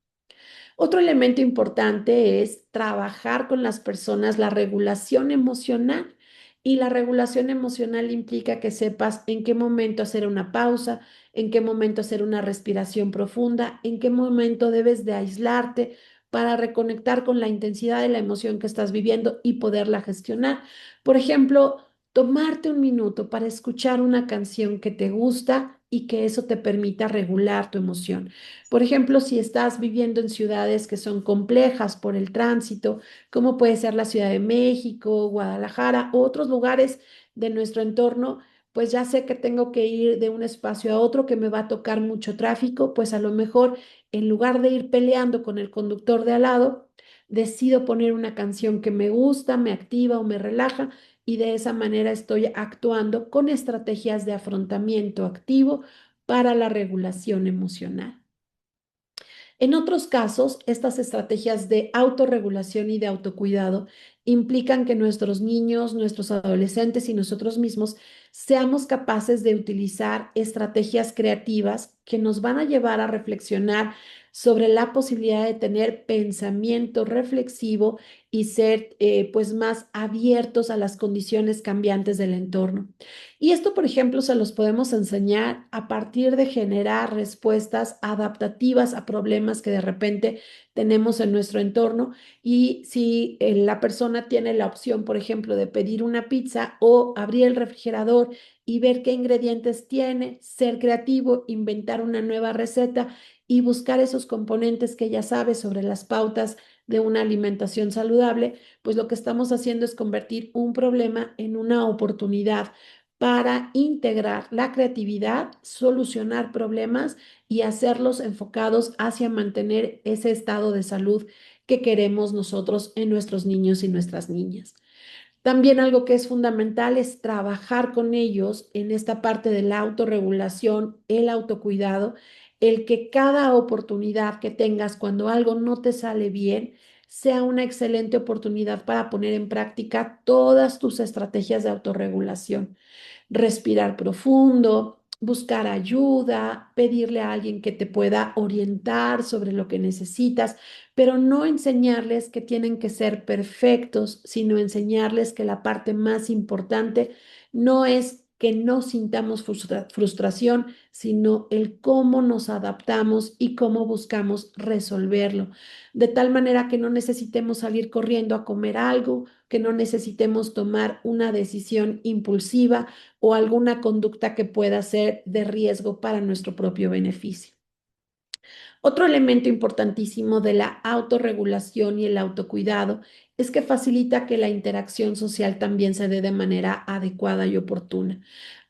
Otro elemento importante es trabajar con las personas la regulación emocional. Y la regulación emocional implica que sepas en qué momento hacer una pausa, en qué momento hacer una respiración profunda, en qué momento debes de aislarte para reconectar con la intensidad de la emoción que estás viviendo y poderla gestionar. Por ejemplo, tomarte un minuto para escuchar una canción que te gusta y que eso te permita regular tu emoción. Por ejemplo, si estás viviendo en ciudades que son complejas por el tránsito, como puede ser la Ciudad de México, Guadalajara u otros lugares de nuestro entorno, pues ya sé que tengo que ir de un espacio a otro, que me va a tocar mucho tráfico, pues a lo mejor en lugar de ir peleando con el conductor de al lado, decido poner una canción que me gusta, me activa o me relaja y de esa manera estoy actuando con estrategias de afrontamiento activo para la regulación emocional. En otros casos, estas estrategias de autorregulación y de autocuidado implican que nuestros niños, nuestros adolescentes y nosotros mismos seamos capaces de utilizar estrategias creativas que nos van a llevar a reflexionar sobre la posibilidad de tener pensamiento reflexivo y ser pues más abiertos a las condiciones cambiantes del entorno. Y esto, por ejemplo, se los podemos enseñar a partir de generar respuestas adaptativas a problemas que de repente tenemos en nuestro entorno. Y si la persona tiene la opción, por ejemplo, de pedir una pizza o abrir el refrigerador y ver qué ingredientes tiene, ser creativo, inventar una nueva receta y buscar esos componentes que ya sabe sobre las pautas de una alimentación saludable, pues lo que estamos haciendo es convertir un problema en una oportunidad para integrar la creatividad, solucionar problemas y hacerlos enfocados hacia mantener ese estado de salud que queremos nosotros en nuestros niños y nuestras niñas. También algo que es fundamental es trabajar con ellos en esta parte de la autorregulación, el autocuidado, el que cada oportunidad que tengas cuando algo no te sale bien sea una excelente oportunidad para poner en práctica todas tus estrategias de autorregulación. Respirar profundo, buscar ayuda, pedirle a alguien que te pueda orientar sobre lo que necesitas, pero no enseñarles que tienen que ser perfectos, sino enseñarles que la parte más importante no es que no sintamos frustración, sino el cómo nos adaptamos y cómo buscamos resolverlo, de tal manera que no necesitemos salir corriendo a comer algo, que no necesitemos tomar una decisión impulsiva o alguna conducta que pueda ser de riesgo para nuestro propio beneficio. Otro elemento importantísimo de la autorregulación y el autocuidado es que facilita que la interacción social también se dé de manera adecuada y oportuna.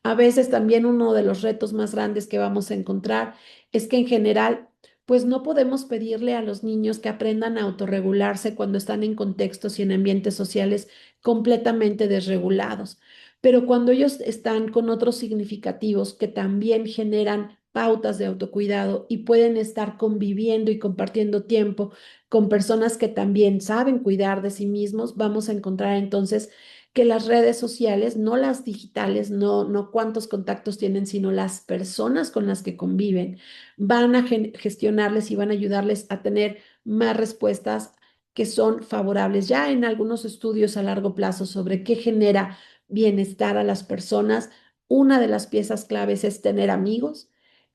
A veces también uno de los retos más grandes que vamos a encontrar es que en general, pues no podemos pedirle a los niños que aprendan a autorregularse cuando están en contextos y en ambientes sociales completamente desregulados. Pero cuando ellos están con otros significativos que también generan pautas de autocuidado y pueden estar conviviendo y compartiendo tiempo con personas que también saben cuidar de sí mismos, vamos a encontrar entonces que las redes sociales, no las digitales, no cuántos contactos tienen, sino las personas con las que conviven, van a gestionarles y van a ayudarles a tener más respuestas que son favorables. Ya en algunos estudios a largo plazo sobre qué genera bienestar a las personas, una de las piezas claves es tener amigos,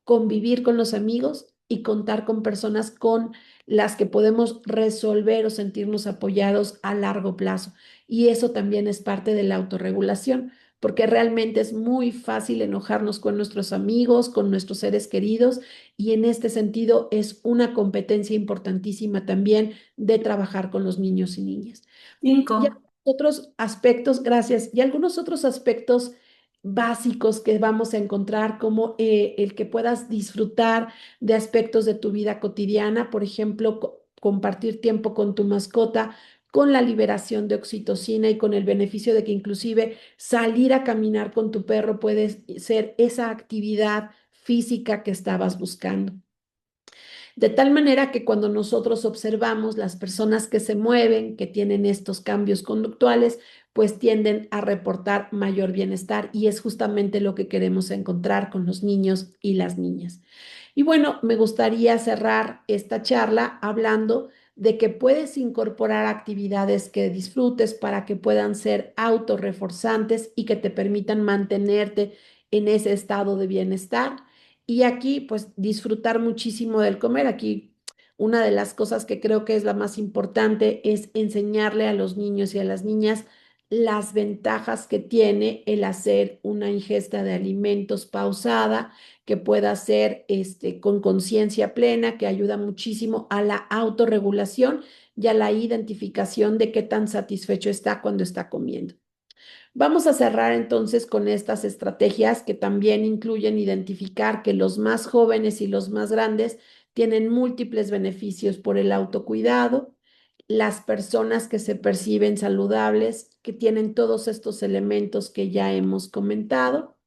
convivir con los amigos y contar con personas con las que podemos resolver o sentirnos apoyados a largo plazo. Y eso también es parte de la autorregulación, porque realmente es muy fácil enojarnos con nuestros amigos, con nuestros seres queridos, y en este sentido es una competencia importantísima también de trabajar con los niños y niñas. Y Cinco. otros aspectos, gracias, y algunos otros aspectos básicos que vamos a encontrar, como el que puedas disfrutar de aspectos de tu vida cotidiana, por ejemplo, compartir tiempo con tu mascota, con la liberación de oxitocina y con el beneficio de que inclusive salir a caminar con tu perro puede ser esa actividad física que estabas buscando. De tal manera que cuando nosotros observamos las personas que se mueven, que tienen estos cambios conductuales, pues tienden a reportar mayor bienestar y es justamente lo que queremos encontrar con los niños y las niñas. Y bueno, me gustaría cerrar esta charla hablando de que puedes incorporar actividades que disfrutes para que puedan ser autorreforzantes y que te permitan mantenerte en ese estado de bienestar. Y aquí, pues, disfrutar muchísimo del comer. Aquí, una de las cosas que creo que es la más importante es enseñarle a los niños y a las niñas las ventajas que tiene el hacer una ingesta de alimentos pausada, que pueda ser con conciencia plena, que ayuda muchísimo a la autorregulación y a la identificación de qué tan satisfecho está cuando está comiendo. Vamos a cerrar entonces con estas estrategias que también incluyen identificar que los más jóvenes y los más grandes tienen múltiples beneficios por el autocuidado, las personas que se perciben saludables, que tienen todos estos elementos que ya hemos comentado.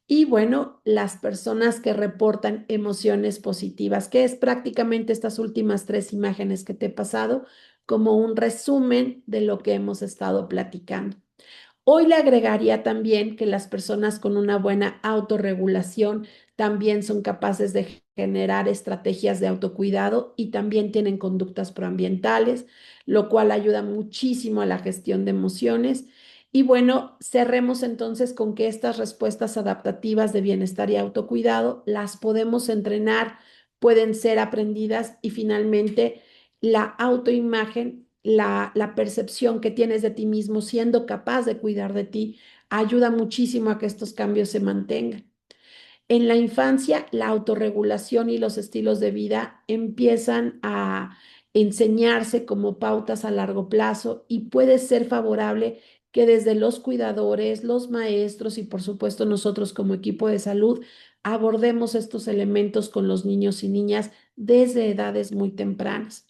Y bueno, las personas que reportan emociones positivas, que es prácticamente estas últimas tres imágenes que te he pasado como un resumen de lo que hemos estado platicando. Hoy le agregaría también que las personas con una buena autorregulación también son capaces de generar estrategias de autocuidado y también tienen conductas proambientales, lo cual ayuda muchísimo a la gestión de emociones. Y bueno, cerremos entonces con que estas respuestas adaptativas de bienestar y autocuidado las podemos entrenar, pueden ser aprendidas y finalmente la autoimagen, la percepción que tienes de ti mismo siendo capaz de cuidar de ti, ayuda muchísimo a que estos cambios se mantengan. En la infancia, la autorregulación y los estilos de vida empiezan a enseñarse como pautas a largo plazo y puede ser favorable que desde los cuidadores, los maestros y por supuesto nosotros como equipo de salud abordemos estos elementos con los niños y niñas desde edades muy tempranas.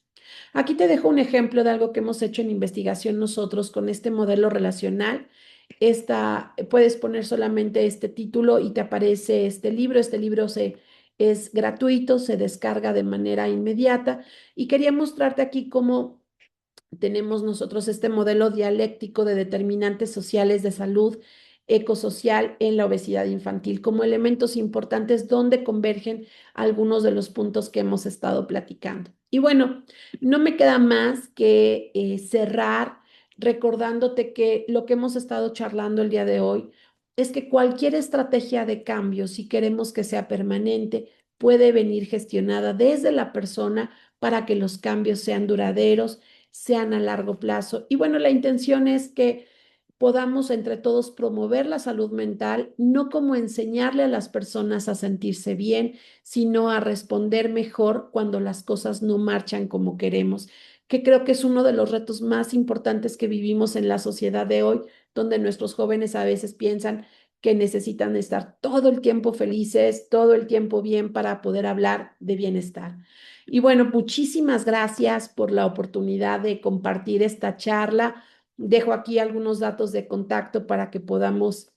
Aquí te dejo un ejemplo de algo que hemos hecho en investigación nosotros con este modelo relacional. Puedes poner solamente este título y te aparece este libro. Es gratuito, se descarga de manera inmediata y quería mostrarte aquí cómo tenemos nosotros este modelo dialéctico de determinantes sociales de salud ecosocial en la obesidad infantil como elementos importantes donde convergen algunos de los puntos que hemos estado platicando. Y bueno, no me queda más que cerrar recordándote que lo que hemos estado charlando el día de hoy es que cualquier estrategia de cambio, si queremos que sea permanente, puede venir gestionada desde la persona para que los cambios sean duraderos, sean a largo plazo. Y bueno, la intención es que podamos entre todos promover la salud mental, no como enseñarle a las personas a sentirse bien, sino a responder mejor cuando las cosas no marchan como queremos, que creo que es uno de los retos más importantes que vivimos en la sociedad de hoy, donde nuestros jóvenes a veces piensan que necesitan estar todo el tiempo felices, todo el tiempo bien para poder hablar de bienestar. Y bueno, muchísimas gracias por la oportunidad de compartir esta charla. Dejo aquí algunos datos de contacto para que podamos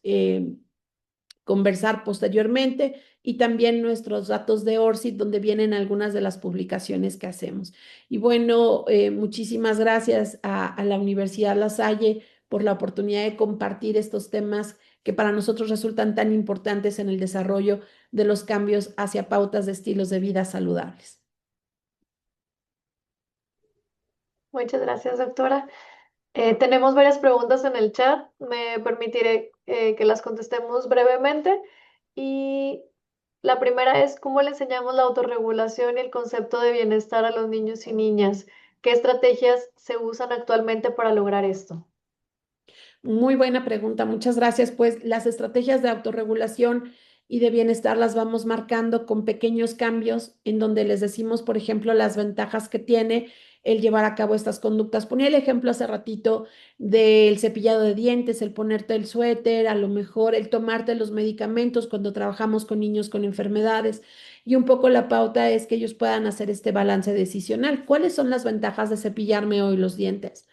conversar posteriormente y también nuestros datos de ORCID, donde vienen algunas de las publicaciones que hacemos. Y bueno, muchísimas gracias a la Universidad La Salle por la oportunidad de compartir estos temas que para nosotros resultan tan importantes en el desarrollo de los cambios hacia pautas de estilos de vida saludables. Muchas gracias, doctora. Tenemos varias preguntas en el chat. Me permitiré que las contestemos brevemente. Y la primera es, ¿cómo le enseñamos la autorregulación y el concepto de bienestar a los niños y niñas? ¿Qué estrategias se usan actualmente para lograr esto? Muy buena pregunta, muchas gracias. Pues las estrategias de autorregulación y de bienestar las vamos marcando con pequeños cambios en donde les decimos, por ejemplo, las ventajas que tiene el llevar a cabo estas conductas. Ponía el ejemplo hace ratito del cepillado de dientes, el ponerte el suéter, a lo mejor el tomarte los medicamentos cuando trabajamos con niños con enfermedades. Y un poco la pauta es que ellos puedan hacer este balance decisional. ¿Cuáles son las ventajas de cepillarme hoy los dientes?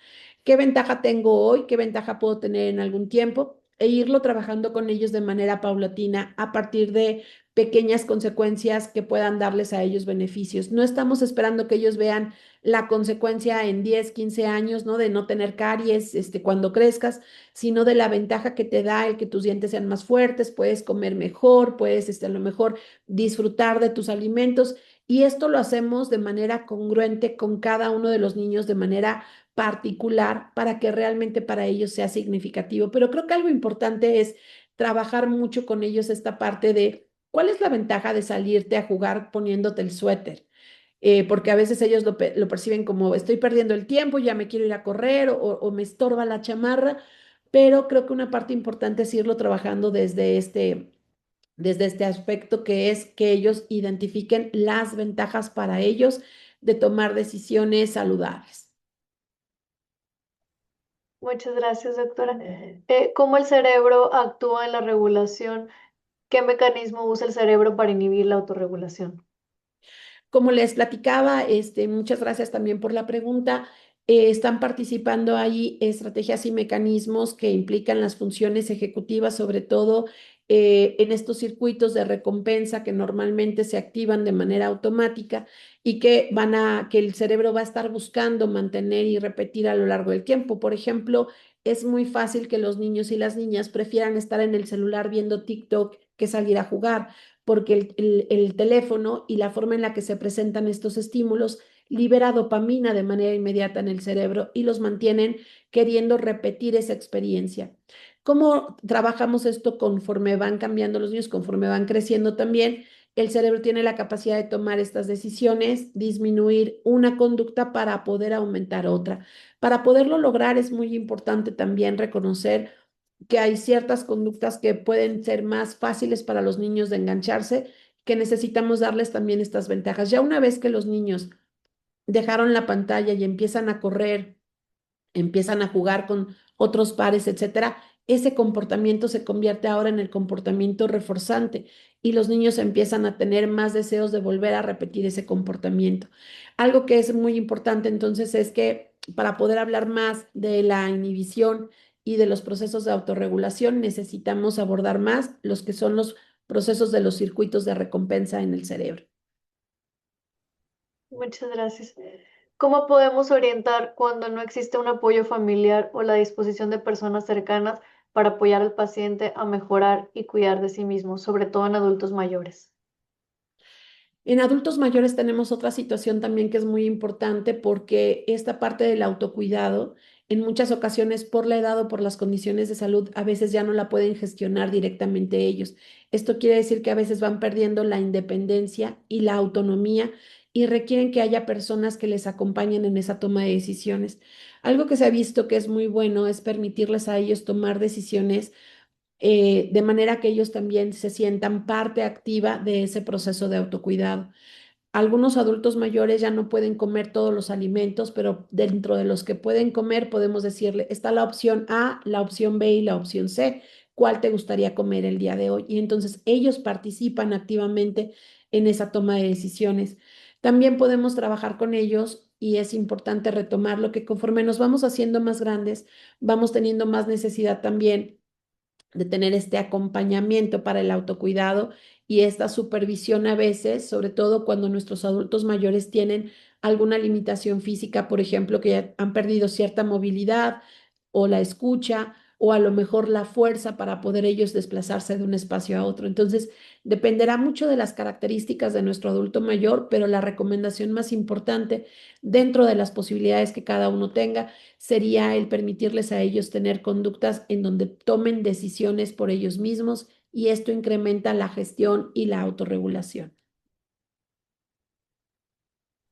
¿Qué ventaja tengo hoy? ¿Qué ventaja puedo tener en algún tiempo? E irlo trabajando con ellos de manera paulatina a partir de pequeñas consecuencias que puedan darles a ellos beneficios. No estamos esperando que ellos vean la consecuencia en 10, 15 años, ¿no? De no tener caries, cuando crezcas, sino de la ventaja que te da el que tus dientes sean más fuertes, puedes comer mejor, puedes, a lo mejor disfrutar de tus alimentos. Y esto lo hacemos de manera congruente con cada uno de los niños, de manera particular, para que realmente para ellos sea significativo. Pero creo que algo importante es trabajar mucho con ellos esta parte de cuál es la ventaja de salirte a jugar poniéndote el suéter, porque a veces ellos lo perciben como estoy perdiendo el tiempo, ya me quiero ir a correr o me estorba la chamarra, pero creo que una parte importante es irlo trabajando desde este aspecto, que es que ellos identifiquen las ventajas para ellos de tomar decisiones saludables. Muchas gracias, doctora. ¿Cómo el cerebro actúa en la regulación? ¿Qué mecanismo usa el cerebro para inhibir la autorregulación? Como les platicaba, muchas gracias también por la pregunta. Están participando ahí estrategias y mecanismos que implican las funciones ejecutivas, sobre todo en estos circuitos de recompensa que normalmente se activan de manera automática y que el cerebro va a estar buscando mantener y repetir a lo largo del tiempo. Por ejemplo, es muy fácil que los niños y las niñas prefieran estar en el celular viendo TikTok que salir a jugar, porque el teléfono y la forma en la que se presentan estos estímulos libera dopamina de manera inmediata en el cerebro y los mantienen queriendo repetir esa experiencia. ¿Cómo trabajamos esto conforme van cambiando los niños, conforme van creciendo también? El cerebro tiene la capacidad de tomar estas decisiones, disminuir una conducta para poder aumentar otra. Para poderlo lograr es muy importante también reconocer que hay ciertas conductas que pueden ser más fáciles para los niños de engancharse, que necesitamos darles también estas ventajas. Ya una vez que los niños dejaron la pantalla y empiezan a correr, empiezan a jugar con otros pares, etcétera, ese comportamiento se convierte ahora en el comportamiento reforzante y los niños empiezan a tener más deseos de volver a repetir ese comportamiento. Algo que es muy importante entonces es que para poder hablar más de la inhibición y de los procesos de autorregulación necesitamos abordar más los que son los procesos de los circuitos de recompensa en el cerebro. Muchas gracias. ¿Cómo podemos orientar cuando no existe un apoyo familiar o la disposición de personas cercanas para apoyar al paciente a mejorar y cuidar de sí mismo, sobre todo en adultos mayores? En adultos mayores tenemos otra situación también que es muy importante porque esta parte del autocuidado, en muchas ocasiones por la edad o por las condiciones de salud, a veces ya no la pueden gestionar directamente ellos. Esto quiere decir que a veces van perdiendo la independencia y la autonomía y requieren que haya personas que les acompañen en esa toma de decisiones. Algo que se ha visto que es muy bueno es permitirles a ellos tomar decisiones de manera que ellos también se sientan parte activa de ese proceso de autocuidado. Algunos adultos mayores ya no pueden comer todos los alimentos, pero dentro de los que pueden comer podemos decirle, está la opción A, la opción B y la opción C. ¿Cuál te gustaría comer el día de hoy? Y entonces ellos participan activamente en esa toma de decisiones. También podemos trabajar con ellos y es importante retomar lo que conforme nos vamos haciendo más grandes, vamos teniendo más necesidad también de tener este acompañamiento para el autocuidado y esta supervisión a veces, sobre todo cuando nuestros adultos mayores tienen alguna limitación física, por ejemplo, que ya han perdido cierta movilidad o la escucha o a lo mejor la fuerza para poder ellos desplazarse de un espacio a otro. Entonces, dependerá mucho de las características de nuestro adulto mayor, pero la recomendación más importante dentro de las posibilidades que cada uno tenga sería el permitirles a ellos tener conductas en donde tomen decisiones por ellos mismos y esto incrementa la gestión y la autorregulación.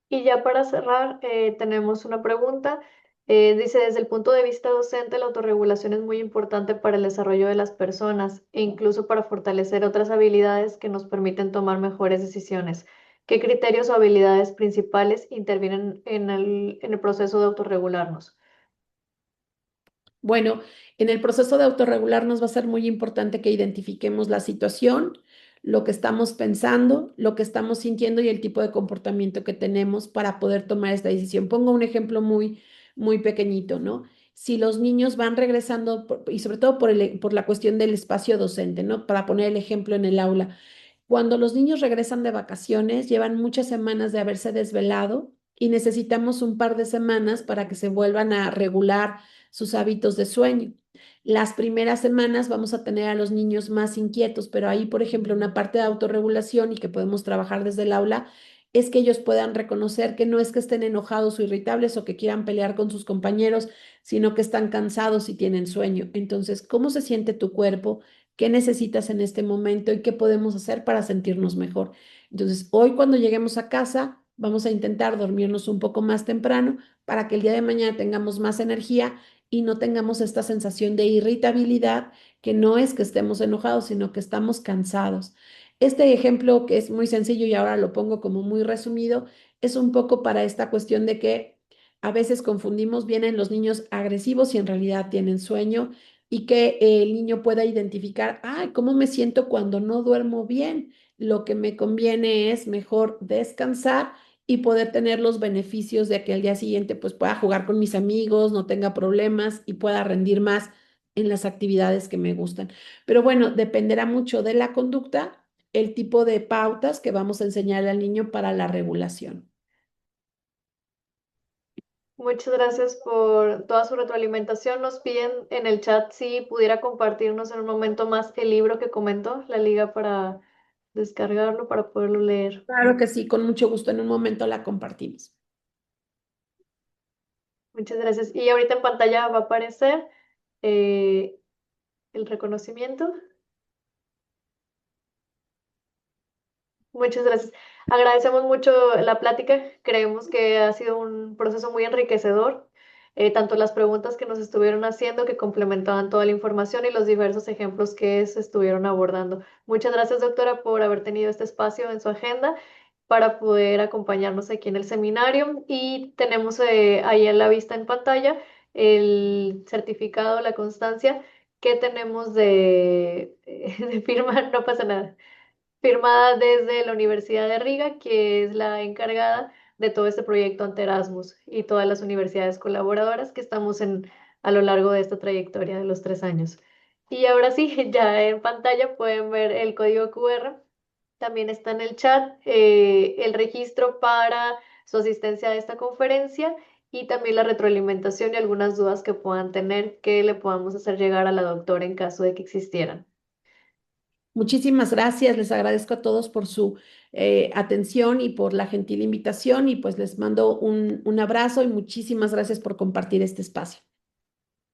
Y ya para cerrar, tenemos una pregunta. Dice, desde el punto de vista docente, la autorregulación es muy importante para el desarrollo de las personas e incluso para fortalecer otras habilidades que nos permiten tomar mejores decisiones. ¿Qué criterios o habilidades principales intervienen en el proceso de autorregularnos? Bueno, en el proceso de autorregular nos va a ser muy importante que identifiquemos la situación, lo que estamos pensando, lo que estamos sintiendo y el tipo de comportamiento que tenemos para poder tomar esta decisión. Pongo un ejemplo muy pequeñito, ¿no? Si los niños van regresando, y sobre todo por la cuestión del espacio docente, ¿no? Para poner el ejemplo en el aula. Cuando los niños regresan de vacaciones, llevan muchas semanas de haberse desvelado y necesitamos un par de semanas para que se vuelvan a regular sus hábitos de sueño. Las primeras semanas vamos a tener a los niños más inquietos, pero ahí, por ejemplo, una parte de autorregulación y que podemos trabajar desde el aula es que ellos puedan reconocer que no es que estén enojados o irritables o que quieran pelear con sus compañeros, sino que están cansados y tienen sueño. Entonces, ¿cómo se siente tu cuerpo? ¿Qué necesitas en este momento y qué podemos hacer para sentirnos mejor? Entonces, hoy cuando lleguemos a casa, vamos a intentar dormirnos un poco más temprano para que el día de mañana tengamos más energía y no tengamos esta sensación de irritabilidad, que no es que estemos enojados, sino que estamos cansados. Este ejemplo, que es muy sencillo y ahora lo pongo como muy resumido, es un poco para esta cuestión de que a veces confundimos bien en los niños agresivos y en realidad tienen sueño y que el niño pueda identificar, ay, ¿cómo me siento cuando no duermo bien? Lo que me conviene es mejor descansar y poder tener los beneficios de que al día siguiente pues pueda jugar con mis amigos, no tenga problemas y pueda rendir más en las actividades que me gustan. Pero bueno, dependerá mucho de la conducta, el tipo de pautas que vamos a enseñarle al niño para la regulación. Muchas gracias por toda su retroalimentación. Nos piden en el chat si pudiera compartirnos en un momento más el libro que comentó, la liga para descargarlo, para poderlo leer. Claro que sí, con mucho gusto. En un momento la compartimos. Muchas gracias. Y ahorita en pantalla va a aparecer eh, el reconocimiento. Muchas gracias. Agradecemos mucho la plática. Creemos que ha sido un proceso muy enriquecedor. Tanto las preguntas que nos estuvieron haciendo, que complementaban toda la información y los diversos ejemplos que se estuvieron abordando. Muchas gracias, doctora, por haber tenido este espacio en su agenda para poder acompañarnos aquí en el seminario. Y tenemos ahí en la vista en pantalla el certificado, la constancia que tenemos de firma. No pasa nada, firmada desde la Universidad de Riga, que es la encargada de todo este proyecto ante Erasmus y todas las universidades colaboradoras que estamos en a lo largo de esta trayectoria de los 3 años. Y ahora sí, ya en pantalla pueden ver el código QR. También está en el chat el registro para su asistencia a esta conferencia y también la retroalimentación y algunas dudas que puedan tener que le podamos hacer llegar a la doctora en caso de que existieran. Muchísimas gracias. Les agradezco a todos por su atención y por la gentil invitación y pues les mando un abrazo y muchísimas gracias por compartir este espacio.